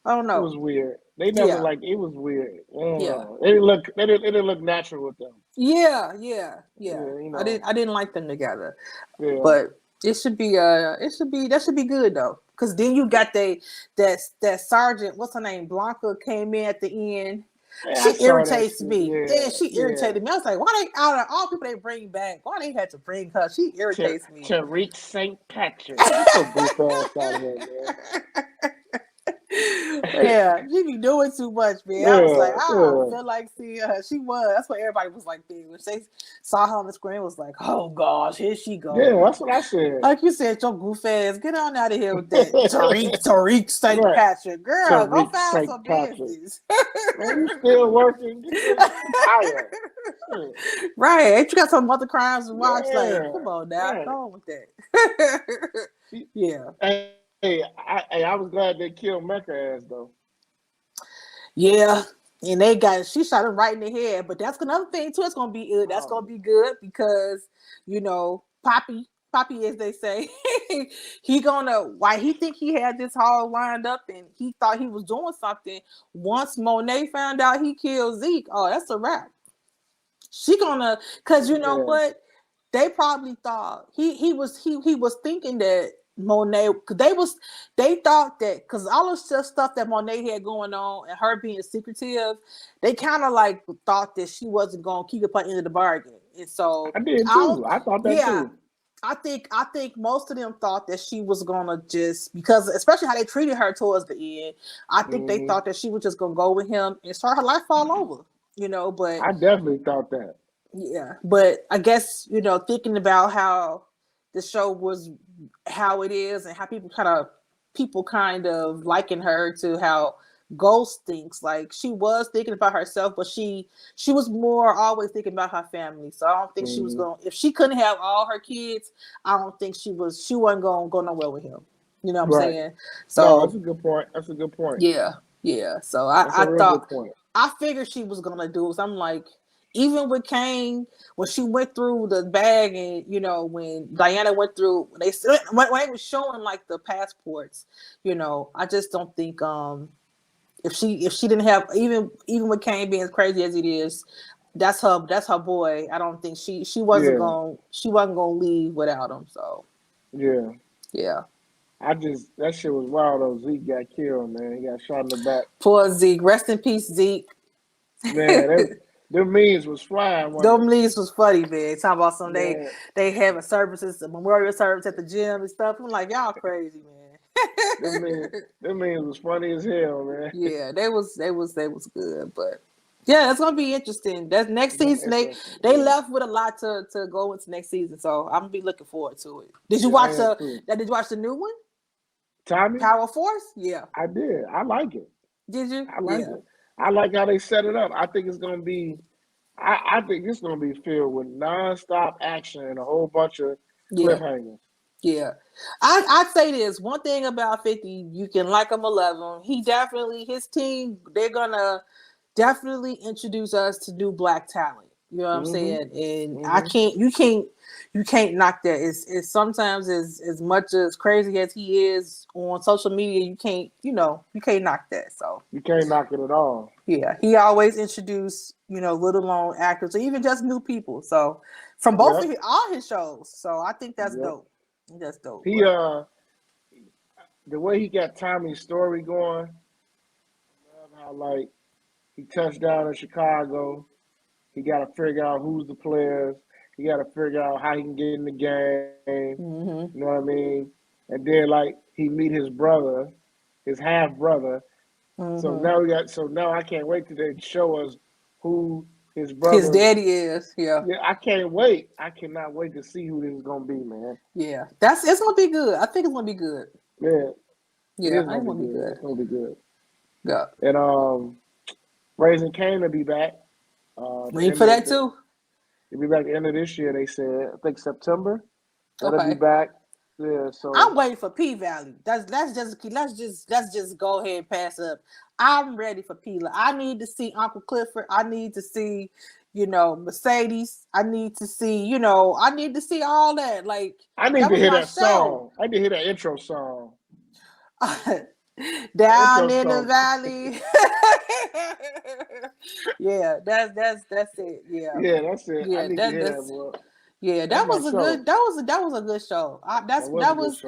I don't it know. was weird. They never Yeah, like it was weird. I don't yeah, know. It didn't look natural with them. yeah. Yeah, you I know. didn't like them together, Yeah, but it should be that should be good though. Cause then you got that sergeant, what's her name? Blanca came in at the end. yeah, I She saw that irritates shit. me. Yeah, Yeah, she yeah. irritated me. I was like, why they out of all people they bring back? Why they had to bring her? She irritates me. Tariq St. Patrick, get your goof ass out of here, man. Yeah, she be doing too much, man. I was like, Yeah, I yeah, feel like seeing her. She was. That's what everybody was like. When they saw her on the screen, it was like, oh gosh, here she yeah. go. That's what I said. Like you said, your goof ass, get on out of here with that Tariq St. Right, Patrick. Girl, go Tariq find St. some Patrick. business. Man, you still working? I'm tired. Shit. Right. Ain't you got some other crimes to watch? Like, Yeah, come on now. right. Go on with that. Yeah. I was glad they killed Mecca ass though. Yeah. And she shot him right in the head. But that's another thing too. It's gonna be good. That's gonna Um, be good because, Poppy, as they say, why he think he had this all lined up and he thought he was doing something. Once Monet found out he killed Zeke, oh, that's a wrap. She gonna, cause you know yeah. what? They probably thought he was thinking that Monet, cause they thought that because all the stuff that Monet had going on and her being secretive, they kind of like thought that she wasn't gonna keep up her end of the bargain, and so I did I don't, too. I thought that yeah. too. I think most of them thought that she was gonna just because especially how they treated her towards the end. I think they Hmm. thought that she was just gonna go with him and start her life all over. But I definitely thought that. yeah, but I guess thinking about how the show was, how it is, and how people kind of liken her to how Ghost thinks. Like she was thinking about herself, but she was more always thinking about her family. So I don't think she was Hmm. going. If she couldn't have all her kids, I don't think she was. She wasn't going to go nowhere with him. You know what I'm Right. saying? No, that's So a good point. That's a good point. yeah, yeah. So I, That's a I real thought good point. I figured she was gonna do it. So I'm like, even with Kane, when she went through the bag, and when Diana went through, when they was showing like the passports, I just don't think if she didn't have even with Kane being as crazy as it is, that's her boy. I don't think Yeah, she wasn't gonna leave without him. So yeah. yeah, That shit was wild though. Zeke got killed, man. He got shot in the back. poor Zeke. Rest in peace, Zeke. Man, them memes was flying, wasn't Them it? leads was funny, man. Talking about some Man, they having services, a memorial service at the gym and stuff. I'm like, y'all crazy, them memes, man. them memes was funny as hell, man. Yeah, they was good, but yeah, it's gonna be interesting. That's next It's gonna be season. They interesting. they Yeah, left with a lot to go into next season, so I'm gonna be looking forward to it. Did you yeah, I watch am too. the new one, Tommy, Power Force? Yeah. I did. I like it. Did you? I like Yeah. it. I like how they set it up. I think it's gonna be. I think it's gonna be filled with nonstop action and a whole bunch of Yeah. cliffhangers. Yeah, I'd say this one thing about 50. You can like him or love him. His team, they're gonna definitely introduce us to new black talent. You know what I'm Mhm. saying? And Mhm. you can't knock that. It's sometimes as much as crazy as he is on social media, you can't knock that. So You can't knock it at all. yeah, he always introduced little known actors or even just new people. So from both Yep. all his shows. So I think that's Yep. dope. That's dope. He But the way he got Tommy's story going, I love how like he touched down in Chicago. He got to figure out who's the players. He got to figure out how he can get in the game. You mm-hmm. know what I mean? And then like he meet his brother, his half brother. Mm-hmm. So now I can't wait till they show us who his His brother. daddy is, yeah. Yeah, I can't wait. I cannot wait to see who this is gonna be, man. Yeah. It's gonna be good. I think it's gonna be good. Yeah, it Yeah, is I think gonna it's be gonna be good. good. It's gonna be good. Yeah. And Raising Cane will be back. The Waiting end for of that the Too. He'll be back at the end of this year. They said I think September. That'll be Okay. back. Yeah, I'm so waiting for P Valley. Let's just go ahead and pass up. I'm ready for P. I need to see Uncle Clifford. I need to see, Mercedes. I need to see, I need to see all that. Like I need that to was hear my that show. song. I need to hear that intro song. The Down intro in the song. valley. Yeah, that's it. Yeah. Yeah, that's it. I Yeah, need to hear that, that's boy. yeah, That's that my was a show. good show. That was a good show. That was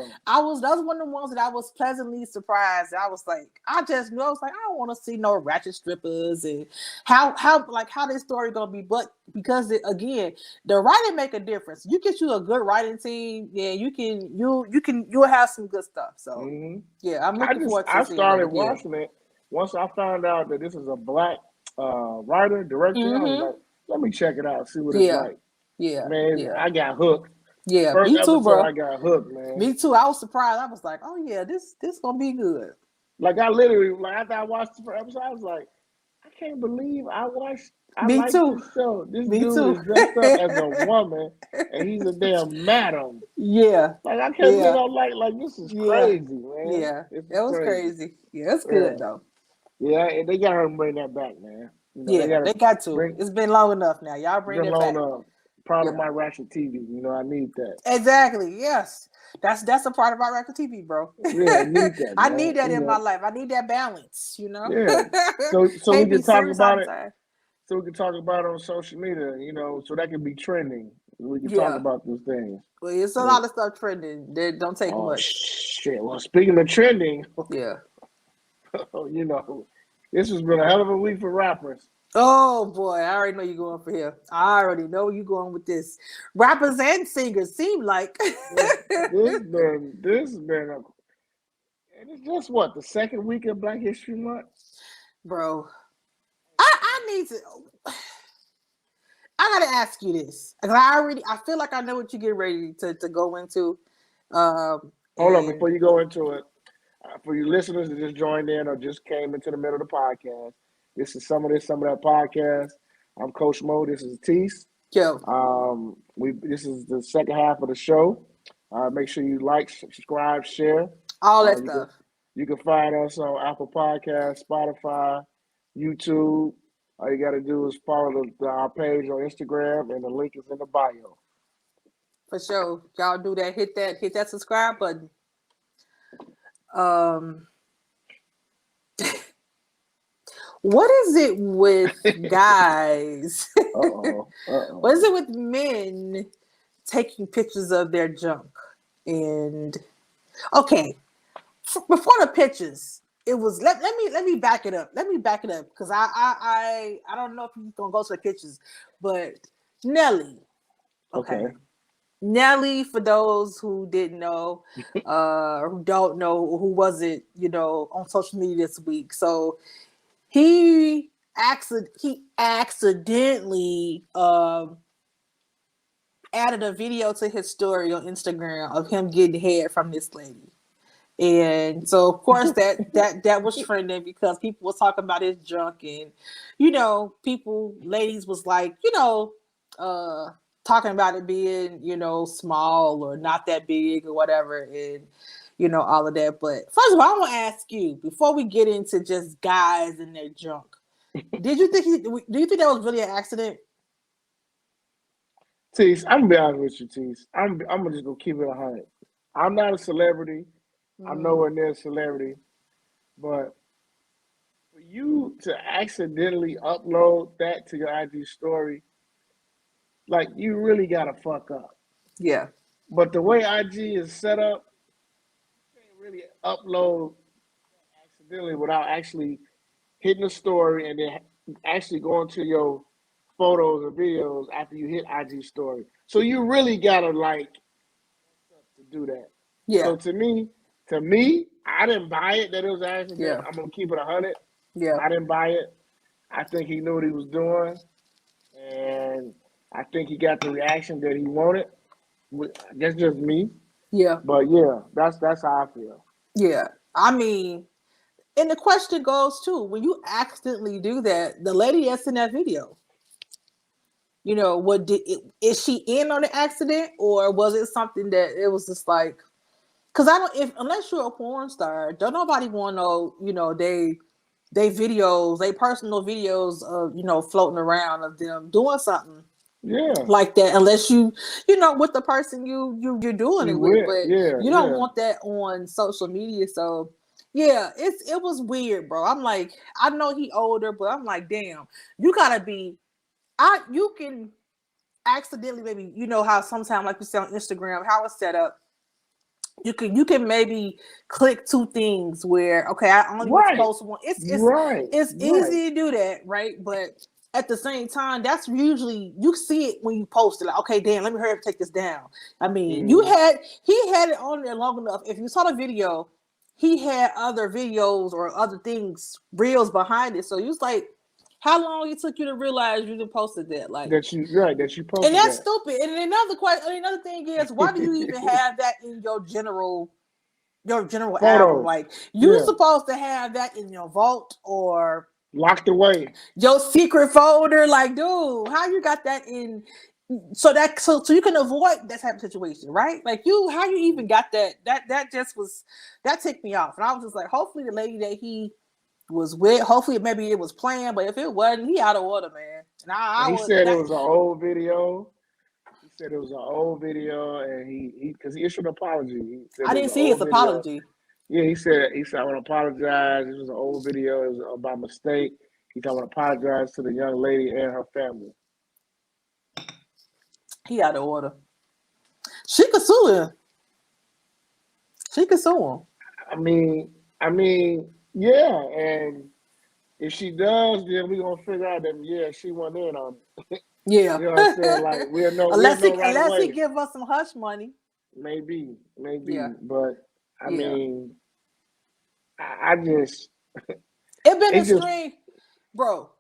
one of the ones that I was pleasantly surprised. I was like, I just knew I was like, I don't want to see no ratchet strippers and how this story gonna be, but because again, the writing make a difference. You get you a good writing team, yeah, you'll have some good stuff. So yeah, I'm looking forward to I seeing that started again. watching it once I found out that this is a black writer director. I was Mm-hmm. like, let me check it out, see what it's Yeah, like. yeah, Man, yeah, I got hooked. yeah. First Me too, episode, bro. I got hooked, man. Me too. I was surprised. I was like, oh yeah, this gonna be good. Like I literally, like after I watched the first episode, I was like, I can't believe I Me like too. this show. This Me dude too. is dressed up as a woman and he's a damn madam. Yeah. Like I can't believe Yeah. I'm like this is Yeah. crazy, man. Yeah. This It is was crazy. crazy. Yeah, it's Yeah. good though. Yeah, and they gotta bring that back, man. They Yeah, gotta they got to. bring It's been long enough now. Y'all bring been it long back. enough. Proud of Yeah. my ratchet TV. I need that. Exactly. Yes. That's a part of our record TV, bro. Yeah, I need that, I man. need that in my life. I need that balance, Yeah. So we Can't be can talk serious all about the it. time. So we can talk about it on social media, so that can be trending. We can talk Yeah. about those things. Well, it's a lot of stuff trending. That don't take Oh much. shit! Well, speaking of trending, Yeah. this has been a hell of a week for rappers. Oh boy, I already know you're going for here. I already know you're going with this. Rappers and singers seem like This been and it's just what, the second week of Black History Month, bro. I need to. I gotta ask you this because I feel like I know what you get ready to go into. Hold on, before you go into it, for you listeners that just joined in or just came into the middle of the podcast, this is some of that podcast. I'm Coach Mo. This is Tise. Yo. This is the second half of the show. Make sure you like, subscribe, share. All that stuff. You can find us on Apple Podcasts, Spotify, YouTube. All you got to do is follow our page on Instagram, and the link is in the bio. For sure, y'all do that. Hit that subscribe button. What is it with guys? What is it with men taking pictures of their junk? And okay, before the pictures, it was let me back it up. Let me back it up because I don't know if you're gonna go to the pictures, but Nelly. Okay. Nelly, for those who didn't know, who don't know, who wasn't, on social media this week. So he accidentally added a video to his story on Instagram of him getting head from this lady. And so of course that was trending because people was talking about his junk and ladies was like, talking about it being, small or not that big or whatever, and all of that. But first of all, I want to ask you before we get into just guys and their junk. Do you think that was really an accident? Tease, I'm gonna be honest with you, Tease. I'm gonna just go keep it 100. I'm not a celebrity. I'm nowhere near a celebrity, but for you to accidentally upload that to your IG story, like you really gotta fuck up. Yeah. But the way IG is set up, you can't really upload accidentally without actually hitting the story and then actually going to your photos or videos after you hit IG story. So you really gotta to do that. Yeah. So to me, I didn't buy it that it was an accident. Yeah. I'm gonna keep it 100. Yeah. I didn't buy it. I think he knew what he was doing, and I think he got the reaction that he wanted. That's just me. Yeah. But yeah, that's how I feel. Yeah. I mean, and the question goes too, when you accidentally do that, the lady that's in that video, is she in on the accident, or was it something that it was just like, Because I don't, if unless you're a porn star, don't nobody want to know, they videos, they personal videos of, floating around of them doing something Yeah. like that, unless with the person you're doing it with, but Yeah, you don't want that on social media. So yeah, it was weird, bro. I'm like, I know he older, but I'm like, damn, you gotta be, you can accidentally, maybe, how sometimes, like you said on Instagram, how it's set up, you can maybe click two things where, okay, I only want to post one. It's easy to do that, right? But at the same time, that's usually, you see it when you post it, like, okay, damn, let me hurry up and take this down. I mean, he had it on there long enough. If you saw the video, he had other videos or other things, reels behind it. So you was like, how long it took you to realize you didn't posted that? Like that you posted, and that's stupid. And another question, another thing is, why do you even have that in your general album? Like, you supposed to have that in your vault or locked away, your secret folder. Like, dude, how you got that in? So you can avoid that type of situation, right? Like, how you even got that? That just was, that ticked me off, and I was just like, hopefully the lady that he was with, hopefully maybe it was planned, but if it wasn't, he out of order, man. And he said it was an old video. He said it was an old video, and he because he issued an apology. He said I didn't see his apology. Yeah, he said I want to apologize. It was an old video. It was by mistake. He said I want to apologize to the young lady and her family. He out of order. She could sue him. She could sue him. I mean, yeah, and if she does, then we're gonna figure out that she went in on it. Yeah. You know what I'm saying? Like unless he give us some hush money. Maybe. Yeah. But I mean, I just it been a strange, bro.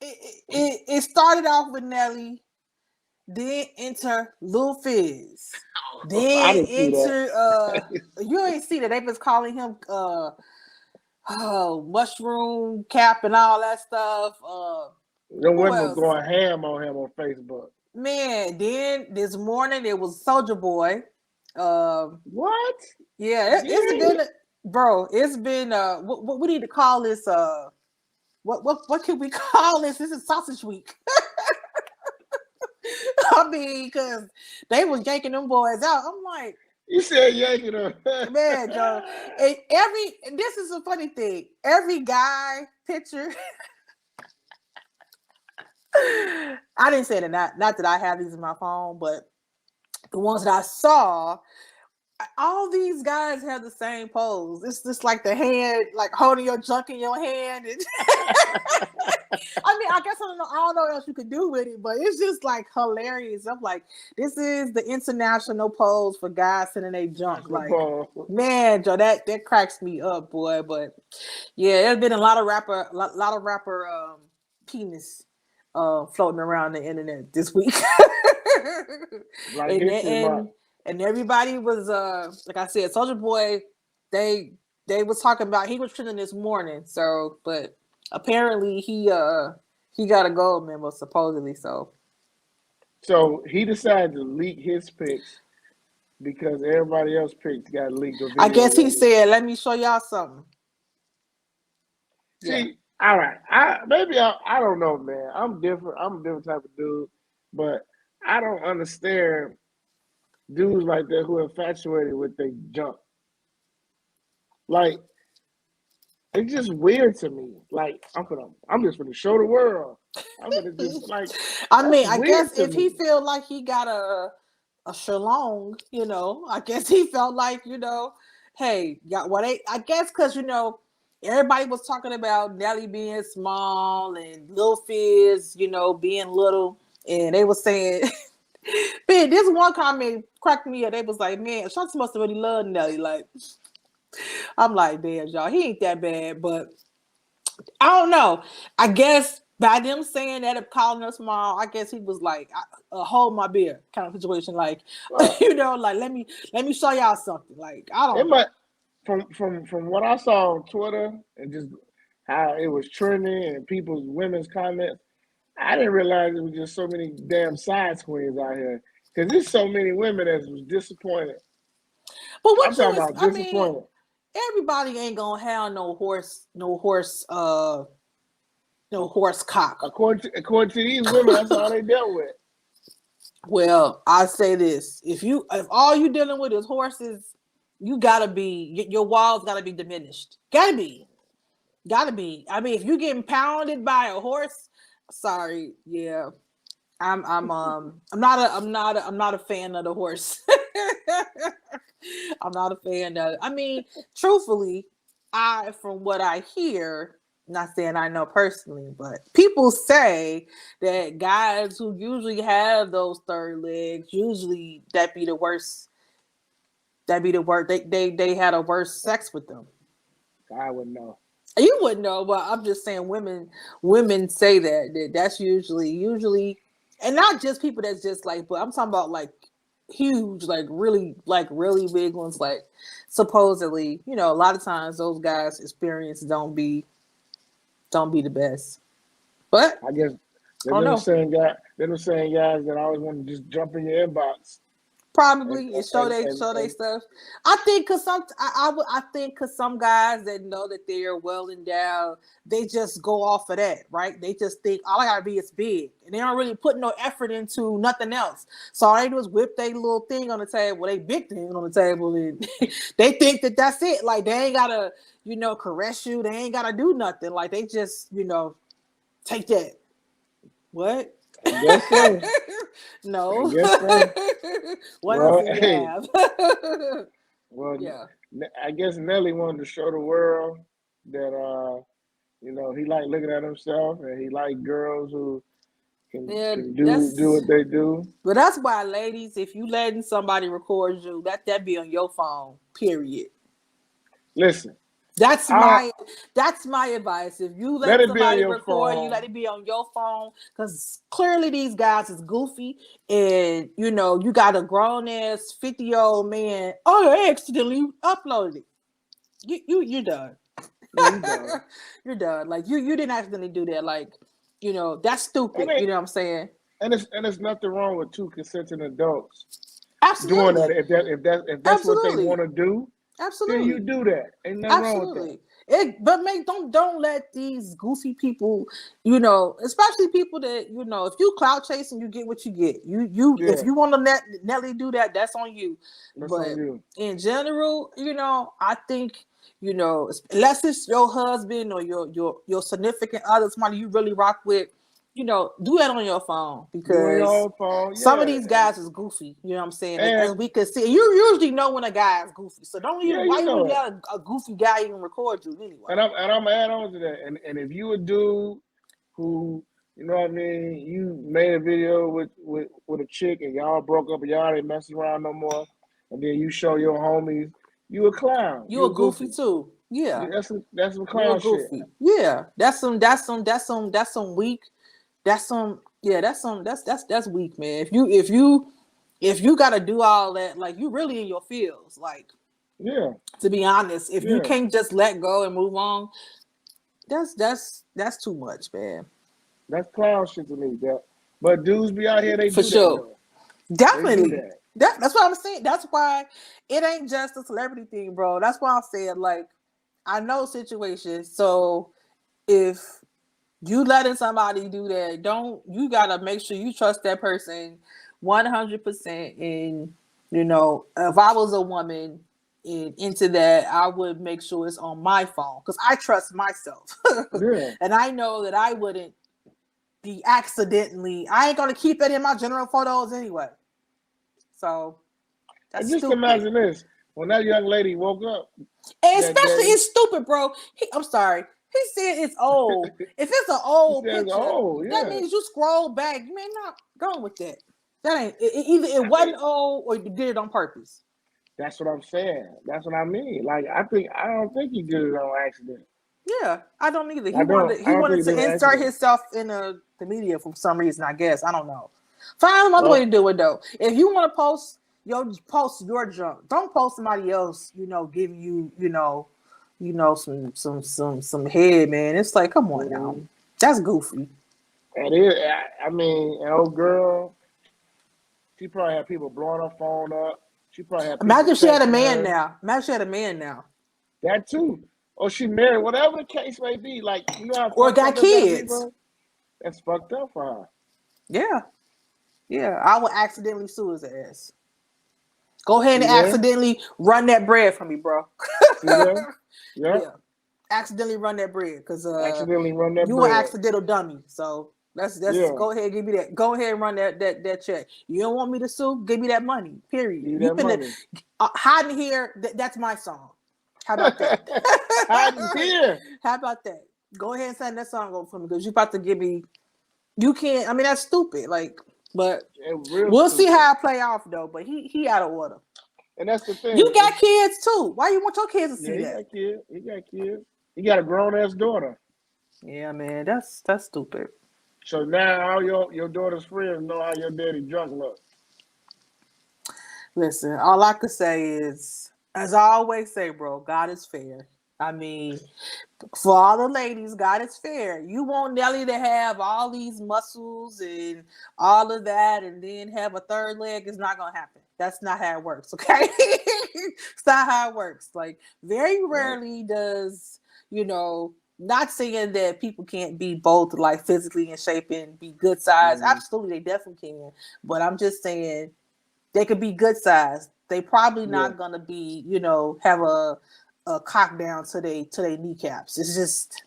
It started off with Nelly, then enter Lil Fizz, then enter you ain't see that they was calling him mushroom cap and all that stuff. The women was going ham on him on Facebook. Man, then this morning it was Soulja Boy. What? Yeah, it's been, bro. It's been what we need to call this? What can we call this? This is Sausage Week. I mean, because they was yanking them boys out. I'm like, you said yanking them, man, Joe. And this is a funny thing. Every guy picture. I didn't say that. Not that I have these in my phone, but the ones that I saw, all these guys have the same pose. It's just like the hand, like holding your junk in your hand. I mean, I guess I don't know what else you could do with it, but it's just like hilarious. I'm like, this is the international pose for guys sending their junk. Like, man, Joe, that cracks me up, boy. But yeah, there's been a lot of rapper penis floating around the internet this week. Like and everybody was like I said, Soulja Boy, they was talking about, he was trending this morning. So, but apparently he got a gold member supposedly. So he decided to leak his pics because everybody else pics got leaked. I guess he said, "Let me show y'all something." See, all right, I don't know, man. I'm different. I'm a different type of dude, but I don't understand dudes like that who are infatuated with their junk. Like, it's just weird to me. Like, I'm just gonna show the world. I'm gonna just like. I mean, I guess if he feel like he got a shalong, I guess he felt like, hey, I guess because everybody was talking about Nelly being small and Lil Fizz, being little, and they were saying. Man, this one comment cracked me up. They was like, man, Shanti must have really loved Nelly. Like, I'm like, damn, y'all, he ain't that bad. But I don't know. I guess by them saying that, of calling her small, I guess he was like, hold my beer kind of situation. Like, like, let me show y'all something. Like, I don't know. From what I saw on Twitter and just how it was trending and women's comments, I didn't realize there was just so many damn size queens out here. Because there's so many women that was disappointed. But I'm what talking you is, about I mean, disappointed. everybody ain't gonna have no horse cock. According to these women, that's all they dealt with. Well, I say this: if all you dealing with is horses, you gotta be your walls gotta be diminished. Gotta be. I mean, if you getting pounded by a horse, sorry, yeah, I'm not a fan of the horse. I'm not a fan of it. I mean, truthfully, from what I hear, not saying I know personally, but people say that guys who usually have those third legs, usually that be the worst. That be the worst. They had a worse sex with them. I wouldn't know. You wouldn't know, but I'm just saying women say that's usually and not just people that's just like, but I'm talking about like huge, like really big ones, like supposedly, a lot of times those guys' experience don't be the best. But I guess I don't know. they're the same guys that always want to just jump in your inbox Probably and show they and stuff. I think because I think because some guys that know that they are well endowed, they just go off of that, right? They just think all I gotta be is big, and they don't really put no effort into nothing else. So all they do is whip their little thing on the table, they big thing on the table, and they think that that's it. Like they ain't gotta, caress you. They ain't gotta do nothing. Like they just, take that. What? I guess so. I No. guess so. What else Well, do you hey, have? well, Yeah. I guess Nelly wanted to show the world that he liked looking at himself and he liked girls who Yeah, can do what they do. but that's why, ladies, if you letting somebody record you, let that be on your phone. Period. Listen, That's I my that's my advice. If you let let it be on somebody your record you, let phone. it be on your phone. Because clearly these guys is goofy, and you got a grown ass 50-year-old man. Oh, I accidentally uploaded it. You're done. Yeah, you done. You're done. Like you didn't accidentally do that. Like, that's And stupid. You know what I'm saying? it's nothing wrong with two consenting adults doing that Absolutely. if that's what they want Absolutely. to do, then you Absolutely. do that. Ain't nothing wrong with that. Absolutely. But make don't let these goofy people, especially people that if you clout chasing, you get what you get. If Yeah, you want to Nelly do that, that's on you. that's on But you. in general, I think unless it's your husband or your significant other, somebody you really rock with, do that on your phone Doing your because own phone, some of yeah, these guys is goofy. You know what I'm saying? and As we can see, you usually know when a guy is goofy. So don't yeah, even why you you know even it. let a goofy guy even record you anyway. And I'm gonna add on to that. And if you a dude who, you know what I mean, you made a video with a chick and y'all broke up and y'all ain't messing around no more, and then you show your homies, you a clown, You you a a goofy goofy. too. Yeah, That's some you a clown shit. goofy. Yeah, that's some weak. That's weak, man. If you got to do all that, like you really in your feels, like Yeah, to be honest, if you yeah, can't just let go and move on, that's too much, man. that's clown shit to me. But dudes be out here, they For do that sure. though. They do Definitely. that. That's what I'm saying. That's why it ain't just a celebrity thing, bro. That's why I'm saying, like, I know situations. So if you letting somebody do that, you gotta make sure you trust that person 100%. And if I was a woman into that, I would make sure it's on my phone because I trust myself. Yeah. And I know that I wouldn't be accidentally, I ain't gonna keep it in my general photos anyway. So And that's just stupid. imagine this: when that young lady woke up And that especially day, it's stupid, bro. I'm sorry. He said it's old. If it's an she old says, picture, "Oh that yeah." means you scroll back. You may not go with that. That ain't either it I mean, wasn't old or you did it on purpose. that's what I'm saying. That's what I mean. Like I don't think he did it on accident. Yeah, I don't either. I don't. He I don't wanted think he did it to on insert accident. himself in the media for some reason, I guess. I don't know. Find another way Well, to do it though. If you want to post your junk. Don't post somebody else, giving some head, man. It's like, come on now. mhm. That's goofy. And it, I mean, an old girl, she probably had people blowing her phone up. She probably had people Imagine she had a texting man her. now. Imagine she had a man now. That too. Or she married, whatever the case may be. Like, you know how Or fucked got up that's gotta be, kids. bro? That's fucked up for her. Yeah. Yeah. I would accidentally sue his ass. Go ahead See and there? accidentally run that bread for me, bro. See there? Yep. Yeah. Accidentally run that bread because Accidentally run that you an bread. accidental dummy. So let's Yeah. go ahead and give me that. Go ahead and run that check. You don't want me to sue? Give me that money. Period. Give you You that finna money. hiding here. That's my song. How about that? Hiding here. How about that? Go ahead and send that song over for me because you about to give me. You can't. I mean, that's stupid. Like, but we'll see how it play off though. But he out of order. And that's the thing. You got kids too. Why you want your kids to see he that? got kids. He got kids. He got a grown ass daughter. Yeah, man, that's stupid. So now all your daughter's friends know how your daddy drunk looks. Listen, all I could say is, as I always say, bro, God is fair. I mean, for all the ladies, God is fair. You want Nelly to have all these muscles and all of that and then have a third leg. It's not going to happen. That's not how it works, okay? It's not how it works. Like, very rarely does, not saying that people can't be both, like, physically in shape and be good size. Mm-hmm. Absolutely, they definitely can. But I'm just saying they could be good size. They probably not going to be, have a cock down to their kneecaps. It's just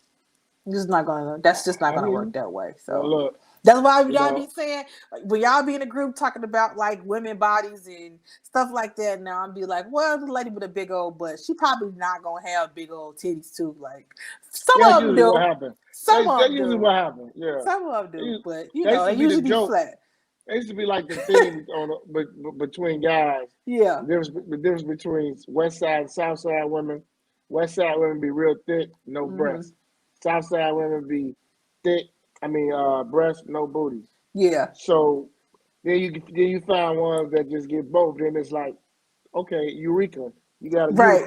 not gonna. That's just not gonna work that way. So look, that's why y'all be saying, when y'all be in a group talking about like women bodies and stuff like that. Now I'm be like, well, the lady with a big old butt, she probably not gonna have big old titties too. Like some of them do. What happened. Some of That's them usually do. what happened. Yeah, some of them do. But they usually be flat. It used to be like the thing between guys. Yeah. The difference between West Side and South Side women. West Side women be real thick, no breasts. South Side women be thick. Breasts, no booties. Yeah. So then you find ones that just get both. Then it's like, okay, Eureka, you got a right.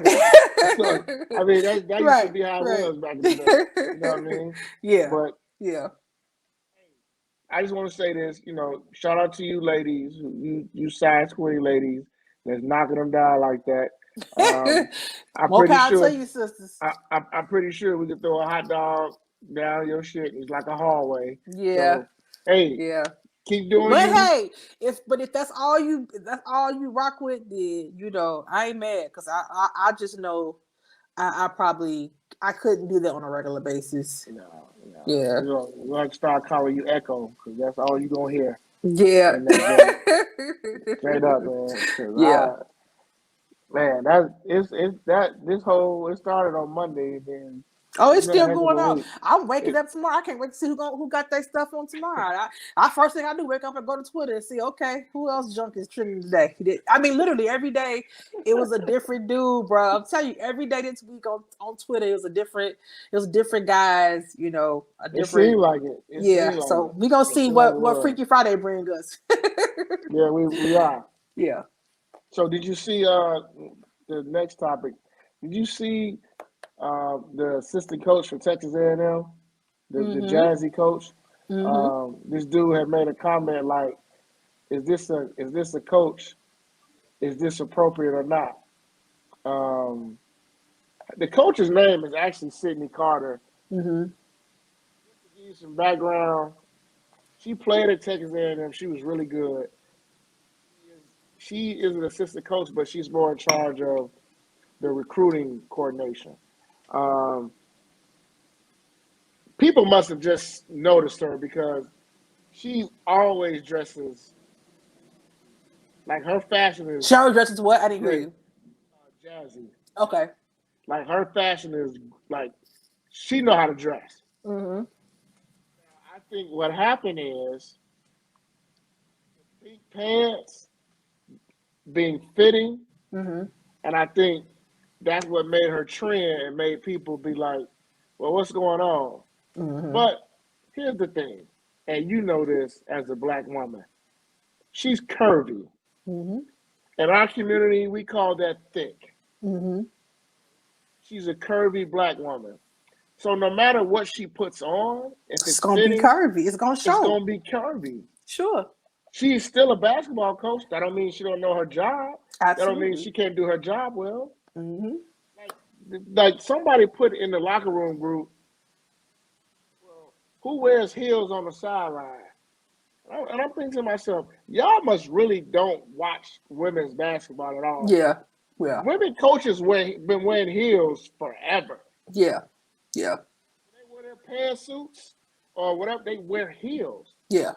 So, that used to be how it was back in the day. You know what I mean? Yeah. But yeah. I just want to say this, shout out to you ladies, you size 20 ladies that's knocking them down like that. I'm More pretty power sure. to you, sisters. I'm pretty sure we could throw a hot dog down your shit. It's like a hallway. Yeah. So, hey. Yeah. Keep doing but you. Hey, if that's all you rock with, then I ain't mad because I just know I couldn't do that on a regular basis. No. Yeah. We're gonna start calling you Echo because that's all you gonna hear. Yeah. Straight up, man. Yeah. It started on Monday, then. Oh, it's still going on. I'm waking up tomorrow. I can't wait to see who got their stuff on tomorrow. I first thing I do, wake up and go to Twitter and see, okay, who else junk is trending today? Literally every day it was a different dude, bro. I'm telling you, every day this week on Twitter it was different guys, a different. It seemed like it. So we gonna see what Freaky Friday bring us. Yeah, we are. Yeah. So did you see the next topic? Did you see the assistant coach for Texas A&M, the Jazzy coach? This dude had made a comment like, "Is this a coach? Is this appropriate or not?" The coach's name is actually Sydney Carter. To give you some background, she played at Texas A&M. She was really good. She is an assistant coach, but she's more in charge of the recruiting coordination. People must have just noticed her because she always dresses like her fashion is. She always dresses what? I didn't hear you. Jazzy. Okay. Like her fashion is like she know how to dress. Mm-hmm. I think what happened is pink pants being fitting, and I think that's what made her trend and made people be like, well, what's going on? But here's the thing, and you know this as a black woman, she's curvy. In our community, we call that thick. She's a curvy black woman. So no matter what she puts on, if it's gonna fitting, be curvy. It's gonna show. It's gonna be curvy. Sure. she's still a basketball coach. That don't mean she don't know her job. That don't mean Absolutely. she can't do her job well. Mm-hmm. Like somebody put in the locker room group, well, who wears heels on the sideline? And I'm thinking to myself, y'all must really don't watch women's basketball at all. Yeah. Yeah. Women coaches been wearing heels forever. Yeah. Yeah. They wear their pantsuits or whatever. They wear heels. Yeah.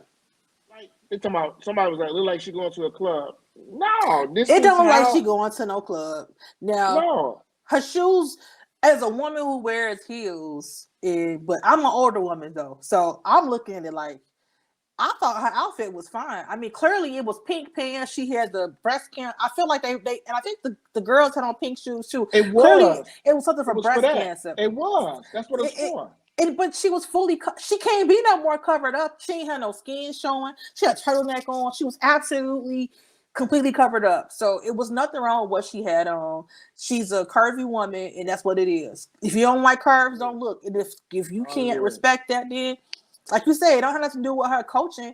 Like they talking about somebody was like, look like she going to a club. No, this It is don't like how. she going to no club. Now, No, her shoes, as a woman who wears heels, but I'm an older woman though, so I'm looking at it like I thought her outfit was fine. I mean, clearly it was pink pants. She had the breast cancer. I feel like they and I think the girls had on pink shoes too. it Clearly, was. it was something It for was for breast that. cancer. It was. That's what it's It, for. but she was fully. She can't be no more covered up. She ain't had no skin showing. She had a turtleneck on. She was absolutely completely covered up. So it was nothing wrong with what she had on. She's a curvy woman, and that's what it is. If you don't like curves, don't look. And if you can't respect that, then like you say, it don't have nothing to do with her coaching.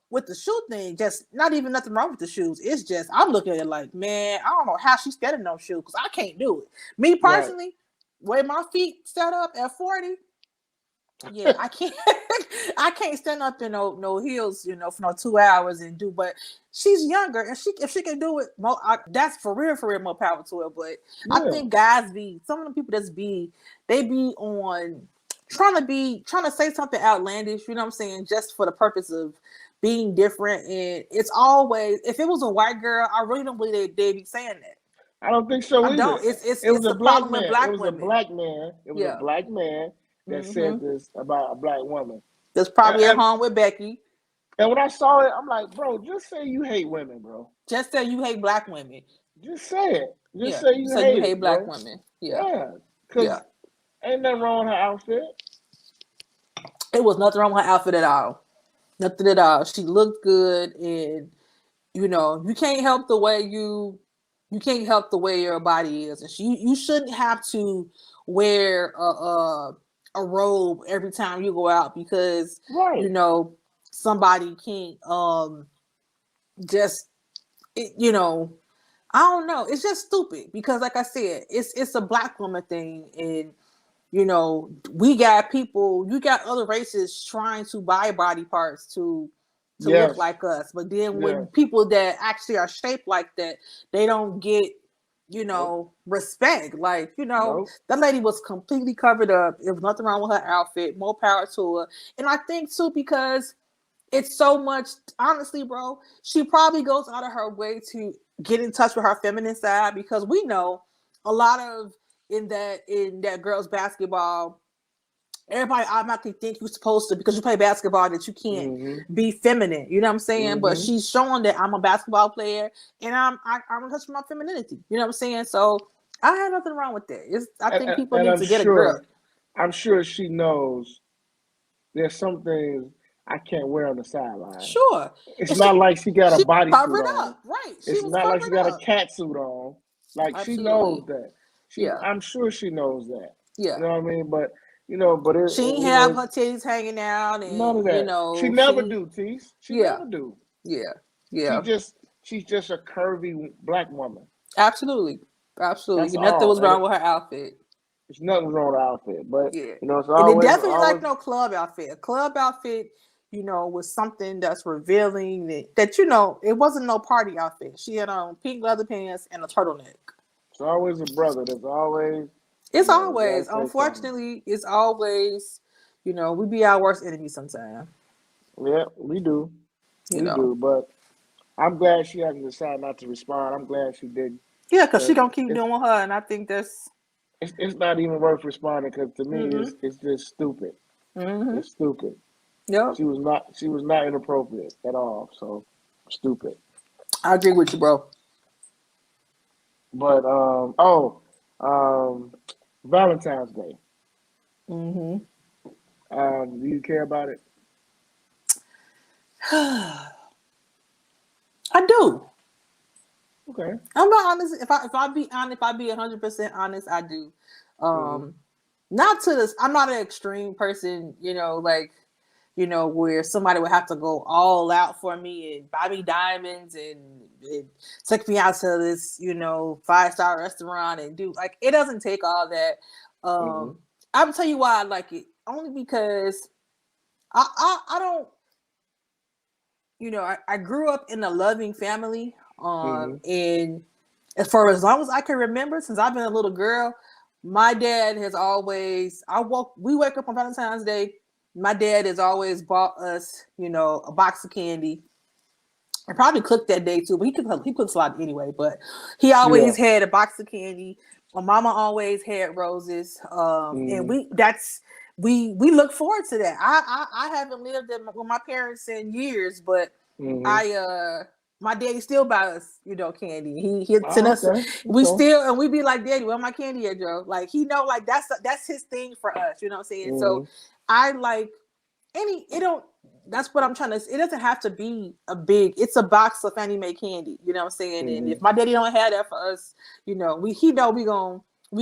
With the shoe thing, just not even nothing wrong with the shoes. It's just I'm looking at it like, man, I don't know how she's standing no shoes because I can't do it. Me personally, way my feet set up at 40. Yeah, I can't. I can't stand up in no heels, for no 2 hours and do. But she's younger, and if she can do it, that's for real, more power to her. But I think guys some of the people they be on trying to say something outlandish. You know what I'm saying? Just for the purpose of being different, and it's always if it was a white girl, I really don't believe they'd be saying that. I don't think so either. I don't. It's It was a the black problem man. with black It was women. a black man. It was a black man that said this about a black woman. That's probably at home with Becky. And when I saw it, I'm like, bro, just say you hate women, bro. Just say you hate black women. Just say it. Just say you hate black bro. women. Yeah. Because ain't nothing wrong with her outfit. It was nothing wrong with her outfit at all. Nothing at all. She looked good, and you can't help the way your body is, and you shouldn't have to wear a robe every time you go out because somebody can't just I don't know. It's just stupid because, like I said, it's a black woman thing, and we got people. You got other races trying to buy body parts to look like us, but then when people that actually are shaped like that, they don't get respect. Like that lady was completely covered up. There was nothing wrong with her outfit. More power to her, and I think too because it's so much. Honestly, bro, she probably goes out of her way to get in touch with her feminine side because we know a lot of in that girls basketball, everybody automatically think you're supposed to because you play basketball that you can't be feminine. You know what I'm saying? But she's showing that I'm a basketball player and I'm in touch with my femininity. You know what I'm saying? So I have nothing wrong with that. I think people need to get a grip. I'm sure she knows there's some things I can't wear on the sideline. Sure. It's not like she got a bodysuit on. Right. It's not like she got a cat suit on. Like she knows that. I'm sure she knows that. Yeah. You know what I mean? But she ain't have her titties hanging out and none of that. She never do, Tise. She never do. Yeah. She's just a curvy black woman. Absolutely. Nothing was wrong with her outfit. There's nothing wrong with her outfit, but it's always, and it definitely like no club outfit. A club outfit, was something that's revealing that it wasn't no party outfit. She had on pink leather pants and a turtleneck. It's always a brother. There's always. It's always, unfortunately, it's always, we be our worst enemy sometimes. Yeah, we do. We do, but I'm glad she hasn't decided not to respond. I'm glad she didn't. Yeah, because she gonna keep doing her, and I think that's. It's not even worth responding because to me it's just stupid. It's stupid. Yeah, she was not inappropriate at all. So stupid. I agree with you, bro. But Valentine's Day. Do you care about it? I do. Okay. I'm not honest. If I be 100% honest, I not to this. I'm not an extreme person, where somebody would have to go all out for me and buy me diamonds and take me out to this, 5-star restaurant and do like it doesn't take all that. I'll tell you why I like it. Only because I don't, I grew up in a loving family. And for as long as I can remember, since I've been a little girl, my dad has always, we wake up on Valentine's Day. My dad has always bought us, a box of candy. I probably cooked that day too, but he cooks a lot anyway. But he always had a box of candy. My mama always had roses, and we look forward to that. I haven't lived with my parents in years, but my daddy still buys us, candy. He'd send us. And we be like, Daddy, where my candy at, Joe? Like he know, like that's his thing for us. You know what I'm saying? So I like that's what I'm trying to. It doesn't have to be it's a box of Fannie Mae candy. You know what I'm saying? And if my daddy don't have that for us, he know we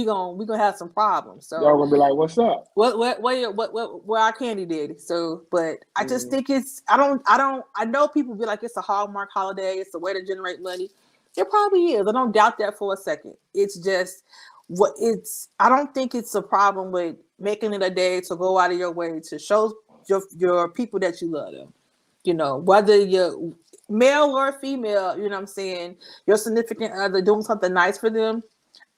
gonna have some problems. So y'all gonna be like, what's up? Where our candy daddy? So, but I just think it's. I know people be like it's a Hallmark holiday. It's a way to generate money. It probably is. I don't doubt that for a second. It's just I don't think it's a problem with making it a day to go out of your way to show your people that you love them. Whether you're male or female, you know what I'm saying, your significant other doing something nice for them.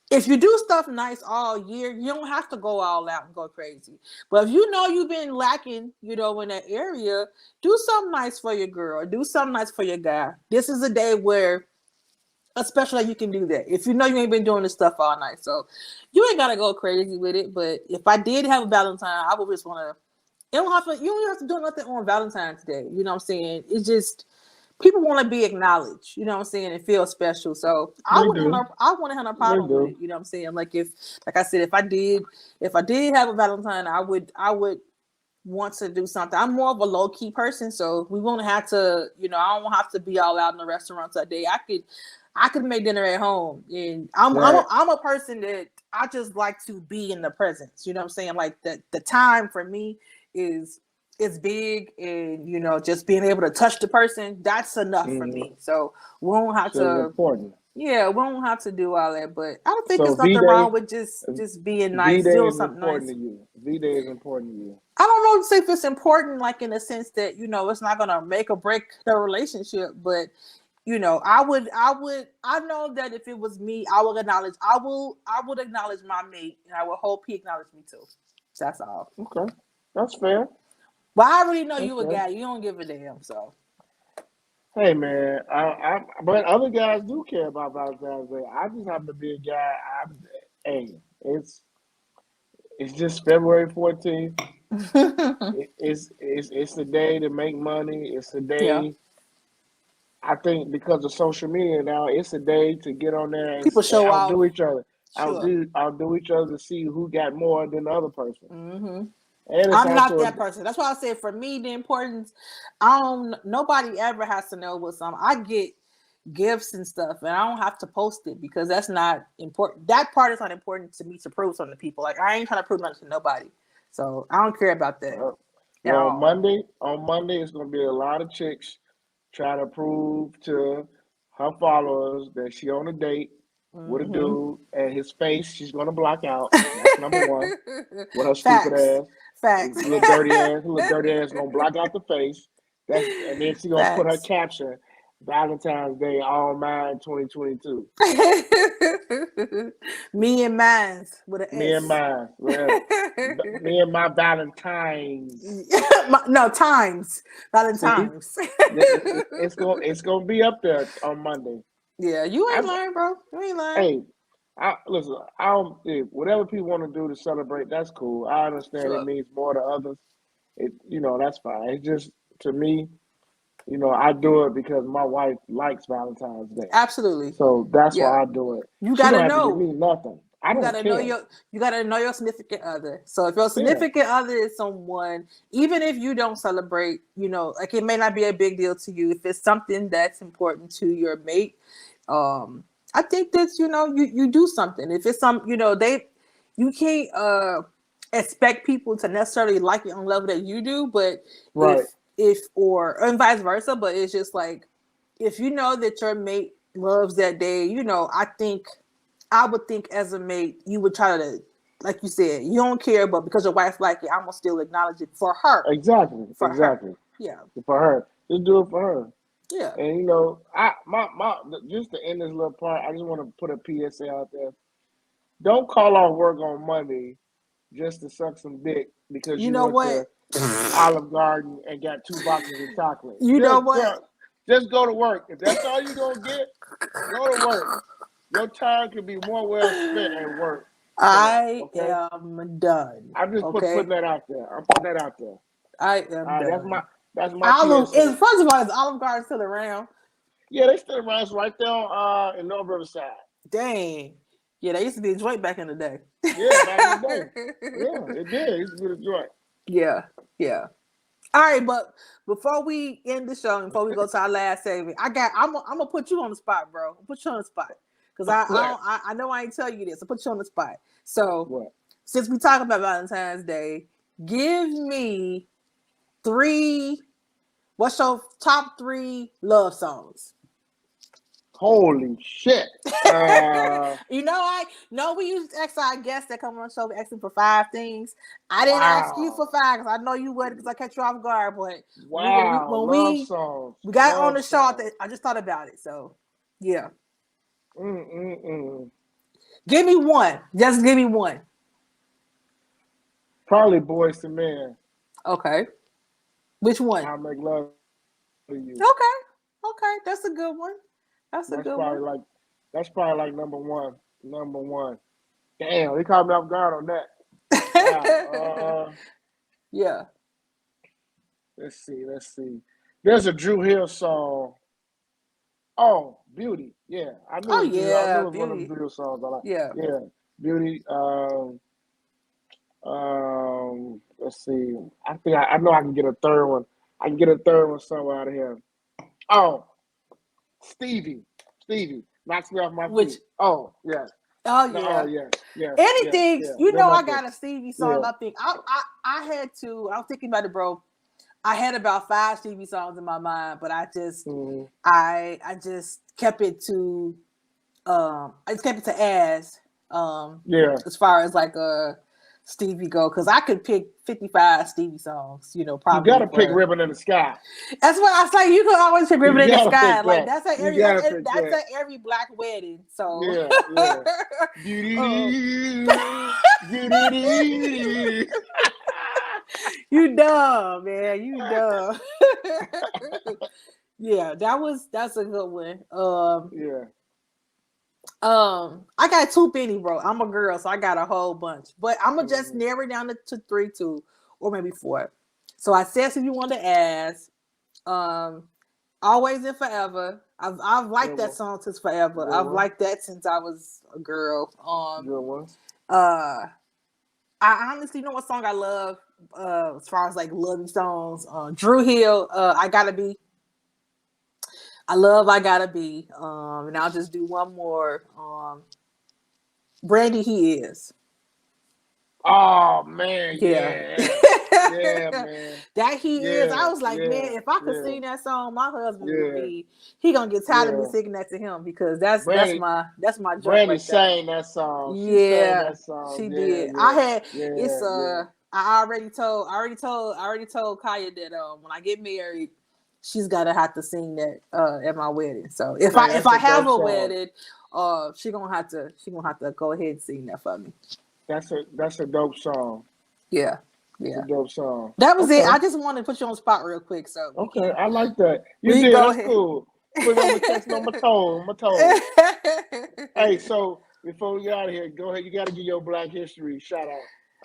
If you do stuff nice all year, you don't have to go all out and go crazy. But if you've been lacking, in that area, do something nice for your girl, do something nice for your guy. This is a day where especially you can do that. If you ain't been doing this stuff all night. So you ain't gotta go crazy with it. But if I did have a Valentine, I would just wanna you don't have to do nothing on Valentine's Day. You know what I'm saying? It's just people want to be acknowledged, you know what I'm saying, and feel special. So I wouldn't have no problem with it. You know what I'm saying? Like I said, if I did have a Valentine, I would want to do something. I'm more of a low key person, so we won't have to, I don't have to be all out in the restaurants that day. I could make dinner at home, and I'm a person that I just like to be in the presence. You know what I'm saying? Like the time for me is big, and just being able to touch the person, that's enough for me. So we don't have to. Important. Yeah, we don't have to do all that, but I don't think there's nothing wrong with just being nice, doing something nice. V-Day is important to you. I don't know if it's important, like in the sense that it's not gonna make or break the relationship, but I know that if it was me, I would acknowledge my mate, and I would hope he acknowledged me too. That's all. Okay, that's fair. Well, I already know you a guy. You don't give a damn. So, hey man, but other guys do care about Valentine's Day. I just happen to be a guy. It's just February 14th. It's the day to make money. It's the day. Yeah. I think because of social media now, it's a day to get on there and people show out, outdo each other. Sure. Outdo each other to see who got more than the other person. Mm-hmm. I'm not that person. That's why I said for me, the importance, nobody ever has to know what's on. I get gifts and stuff, and I don't have to post it because that's not important. That part is not important to me to prove something to people. Like I ain't trying to prove nothing to nobody. So I don't care about that. Well, on Monday, it's going to be a lot of chicks trying to prove to her followers that she on a date with a dude, and his face she's going to block out. That's number one. With her stupid ass. Facts. Little dirty ass gonna block out the face. And then she gonna put her caption, Valentine's Day, all mine 2022. Me and mine with an S. Me and mine. Yeah. Me and my Valentines. Times. Valentines. It's gonna be up there on Monday. Yeah, you ain't lying, bro. You ain't lying. Hey, listen, whatever people want to do to celebrate, that's cool. I understand It means more to others. That's fine. It's just, to me, I do it because my wife likes Valentine's Day. Absolutely. So that's why I do it. You gotta know. Have to give me nothing. I don't care. You gotta know your significant other. So if your significant other is someone, even if you don't celebrate, like it may not be a big deal to you. If it's something that's important to your mate, I think that you do something. If it's you can't expect people to necessarily like it on the level that you do, but Right. if or vice versa, but it's just like if you know that your mate loves that day, you know, I would think as a mate, you would try to, like you said, you don't care, but because your wife like it, I'm gonna still acknowledge it for her. Exactly. For Exactly. her. Yeah. For her. Just do it for her. Yeah. And you know, I just to end this little part, I just want to put a PSA out there. Don't call off work on Monday just to suck some dick because You you know went what? to Olive Garden and got 2 boxes of chocolate. You know what? Just go to work. If that's all you're gonna get, go to work. Your time could be more well spent at work. I Okay? am done. I'm just Okay. putting that out there. I'm putting that out there. I am All right, done. that's my PSA. First of all, is Olive Garden still around? Yeah, they still around. It's right there in North Riverside. Dang. Yeah, they used to be a joint back in the day. Yeah, back in the day. Yeah, it did. It used to be a joint. Yeah, yeah. All right, but before we end the show, before we go to our last segment, I'm gonna put you on the spot, bro. I'll put you on the spot because I know I ain't tell you this. I put you on the spot. So since we talk about Valentine's Day, give me 3. What's your top 3 love songs? Holy shit! You know, I know we used to ask our guests that come on the show, we asked them for 5 things. I didn't ask you for 5 because I know you would because I catch you off guard. But when we got on the show, I just thought about it. So yeah, give me one. Just give me one. Probably Boys to Men. Okay, which one? I Make Love to You. Okay, that's a good one. That's a good one. That's probably like number one. Number one. Damn, they caught me off guard on that. Yeah. Let's see. There's a Drew Hill song. Oh, Beauty. Yeah, I knew. I knew it was one of the Drew Hill songs I like. Yeah. Beauty. Let's see. I think I know I can get a third one. I can get a third one somewhere out of here. Oh, Stevie knocks me off my feet. Oh yeah. Yeah. Anything, you know, I got a Stevie song. I think I was thinking about it, bro. I had about 5 Stevie songs in my mind, but I just I just kept it to as far as like Stevie go, because I could pick 55 Stevie songs, you know, probably. You gotta pick Ribbon in the Sky. That's what I was like. You could always pick Ribbon in the Sky. Like that's at every black wedding. So You dumb, man. You dumb. Yeah, that's a good one. I got too many, bro. I'm a girl, so I got a whole bunch. But I'm gonna just narrow it down to 3, 2, or maybe 4. So I said, if you want to ask, Always and Forever. I've liked that song since forever. I've liked that since I was a girl. I honestly know what song I love as far as like loving songs. Drew Hill, I Gotta Be. I love I Gotta Be. And I'll just do one more. Brandy, He Is. Oh man, yeah, man. That He Is. I was like, man, if I could sing that song, my husband would be. He gonna get tired of me singing that to him because that's my joke. Brandy sang that song. She sang that song. She did. I had I already told Kaya that when I get married, she's gotta have to sing that at my wedding. So if I have a wedding, she gonna have to go ahead and sing that for me. That's a dope song. Yeah. It's a dope song. That was it. I just wanted to put you on the spot real quick. So I like that. You did. That's cool. Put on my toes. Hey, so before we get out of here, go ahead. You got to give your Black History shout out.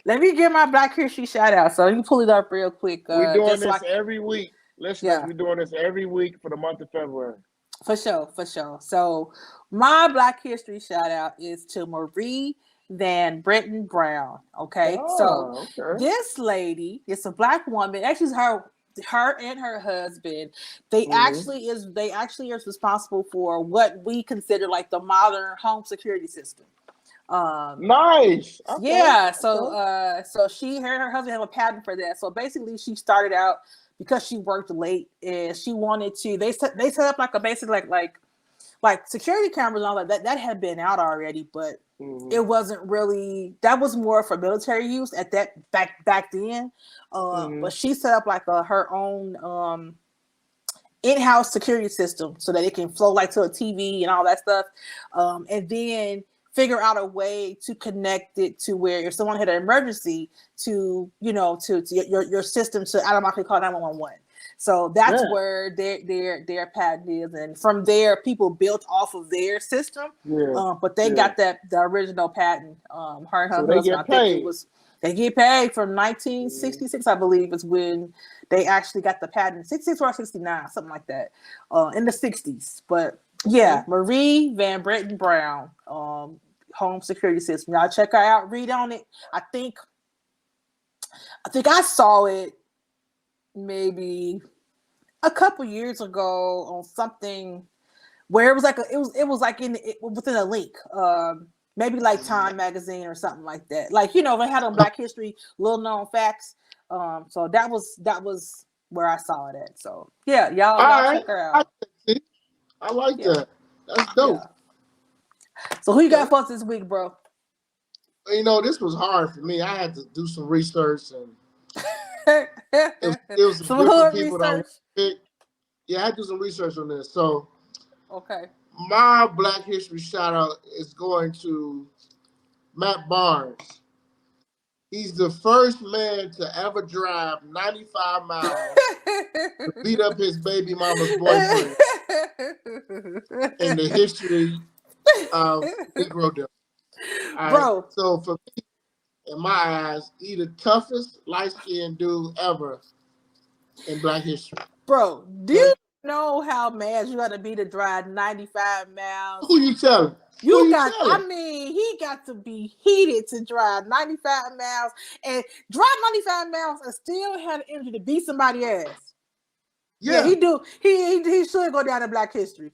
Let me give my Black History shout out. So let me pull it up real quick. We're doing this every week. Listeners, we're doing this every week for the month of February. For sure. So my Black History shout out is to Marie Van Brenton Brown. Okay. This lady is a Black woman. Actually, her and her husband, they actually are responsible for what we consider like the modern home security system. Nice. Okay. Yeah, so she her husband have a patent for that. So basically she started out because she worked late and she wanted to they set up like a basic like security cameras and all that had been out already, but it wasn't really, that was more for military use at that back then. But she set up like her own in-house security system so that it can flow like to a TV and all that stuff. And then figure out a way to connect it to where if someone had an emergency to your system to automatically call 911. So that's where their patent is, and from there, people built off of their system. But they got the original patent. Her and her so husband, they get paid. They get paid from 1966, I believe, is when they actually got the patent. 66 or 69, something like that, in the 60s. But yeah, Marie Van Bretten Brown, home security system. Y'all check her out. Read on it. I think I saw it maybe a couple years ago on something where it was like within a link, maybe like Time magazine or something like that. Like they had on Black History, little known facts. So that was where I saw it at. So yeah, y'all check her out. I like that. That's dope. Yeah. So who you got for us this week, bro? This was hard for me. I had to do some research and. It was some different people that I picked. Yeah, I had to do some research on this. So, okay, my Black History shout out is going to Matt Barnes. He's the first man to ever drive 95 miles to beat up his baby mama's boyfriend in the history of Negro Death. Bro. So for me, in my eyes, he the toughest light-skinned dude ever in Black history. Bro, do you know how mad you got to be to drive 95 miles? Who you telling? He got to be heated to drive 95 miles and drive 95 miles and still have the energy to beat somebody ass. Yeah, he do. He should go down in Black history.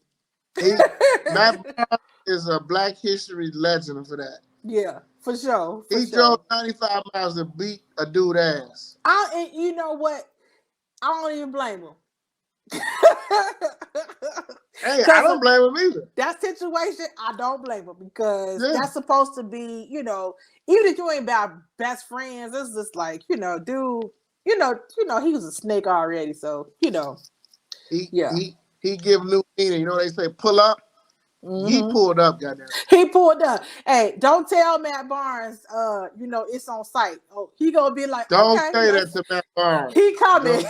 Matt Barnes is a Black history legend for that. Yeah, for sure. He drove 95 miles to beat a dude ass. And you know what? I don't even blame him. Hey, I don't blame him either. That situation, I don't blame him because that's supposed to be, even if you ain't about best friends, it's just like, dude, he was a snake already, so He give new meaning. They say pull up. Mm-hmm. He pulled up, goddamn. He pulled up. Hey, don't tell Matt Barnes, it's on site. Oh, he gonna be like, don't say that to Matt Barnes. He coming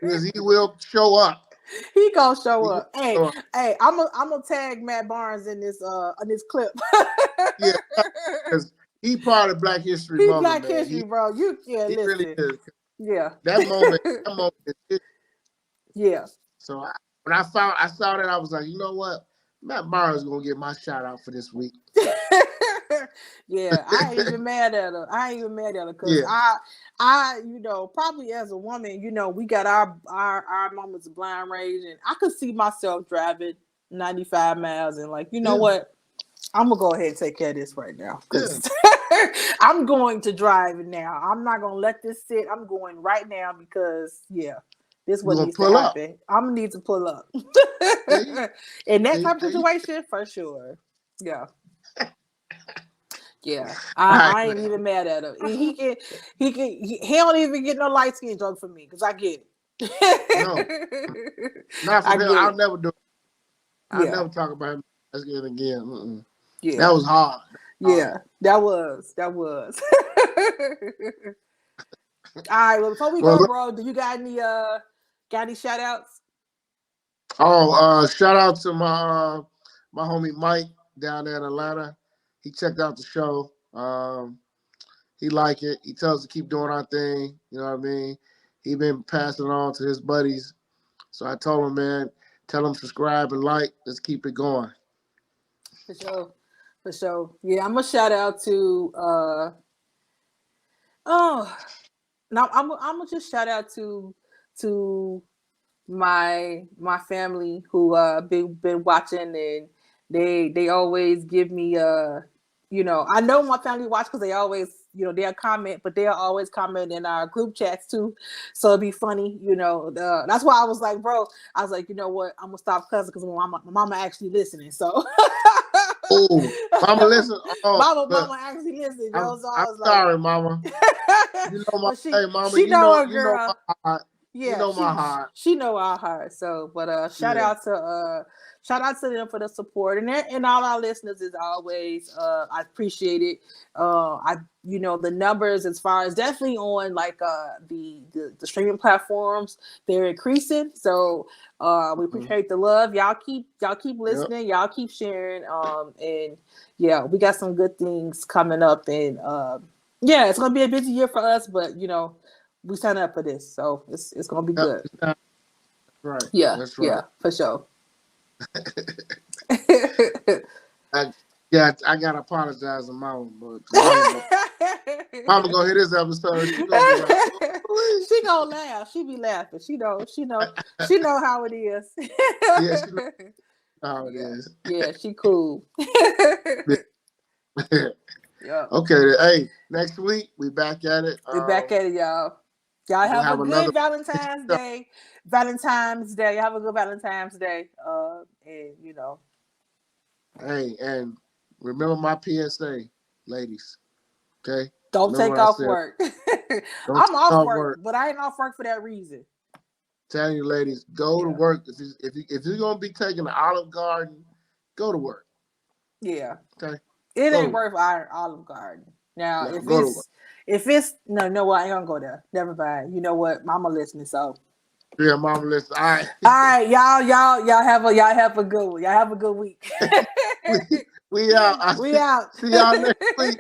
because he will show up. He gonna show up. Hey, I'm gonna tag Matt Barnes in this clip. Yeah, because he part of Black History. He's Black History, bro. He listen. Really is. Yeah. That moment is. Yeah. So when I saw that, I was like, you know what? Matt Barnes is gonna get my shout out for this week. Yeah, I ain't even mad at her. Because I probably as a woman, we got our moments of blind rage, and I could see myself driving 95 miles and like, what? I'm gonna go ahead and take care of this right now. I'm going to drive it now. I'm not gonna let this sit. I'm going right now because this is what needs to happen. I'm gonna need to pull up. In that type of situation, for sure. Yeah. Yeah. I ain't even mad at him. He don't even get no light skin joke from me because I get it. No. Not for him. I'll never do it. I'll never talk about him again. Mm-mm. Yeah. That was hard. Yeah, that was. All right, well, before we go, bro, do you got any shout outs? Shout out to my homie Mike down there in Atlanta. He checked out the show. He liked it. He tells us to keep doing our thing. You know what I mean? He been passing it on to his buddies. So I told him, man, tell him subscribe and like. Let's keep it going. For sure. Yeah, I'm gonna shout out to I'm gonna just shout out to my family who been watching, and they always give me I know my family watch because they always, they'll comment, but they'll always comment in our group chats too. So it'd be funny, that's why I was like, bro, I was like, you know what? I'm gonna stop cussing because my mama actually listening. So Oh, mama, listen. Oh, mama actually listening, I'm, So I I'm was sorry, mama. like, You know my, but hey, mama. she know her You know girl. my heart. You Yeah, know my heart. she know our heart. So, but Yeah. shout out to them for the support and all our listeners as always. I appreciate it. The numbers as far as definitely on like the streaming platforms, they're increasing. So we appreciate the love. Y'all keep listening. Yep. Y'all keep sharing. And yeah, we got some good things coming up. And yeah, it's gonna be a busy year for us, but we signed up for this, so it's gonna be good. Right. Yeah, that's right. Yeah, for sure. I gotta apologize to mama, but mama gonna hear this episode. She gonna be like, oh, she gonna laugh. She be laughing. She know how it is. Yeah, she know how it is. Yeah, she cool. Yeah. Okay. Hey, next week we back at it. We back at it, y'all. Y'all have a good Valentine's Day. Valentine's Day. Have a good Valentine's Day. And Hey, and remember my PSA, ladies. Okay. Don't take off work. I'm off work, but I ain't off work for that reason. Telling you, ladies, go to work. If you're gonna be taking the Olive Garden, go to work. Yeah. Okay. It ain't worth Olive Garden. Now, if it's no, I ain't gonna go there. Never mind. You know what? Mama listening, so. Yeah, mama listening. All right. All right, y'all have a good one. Y'all have a good week. we out. We out. See y'all next week.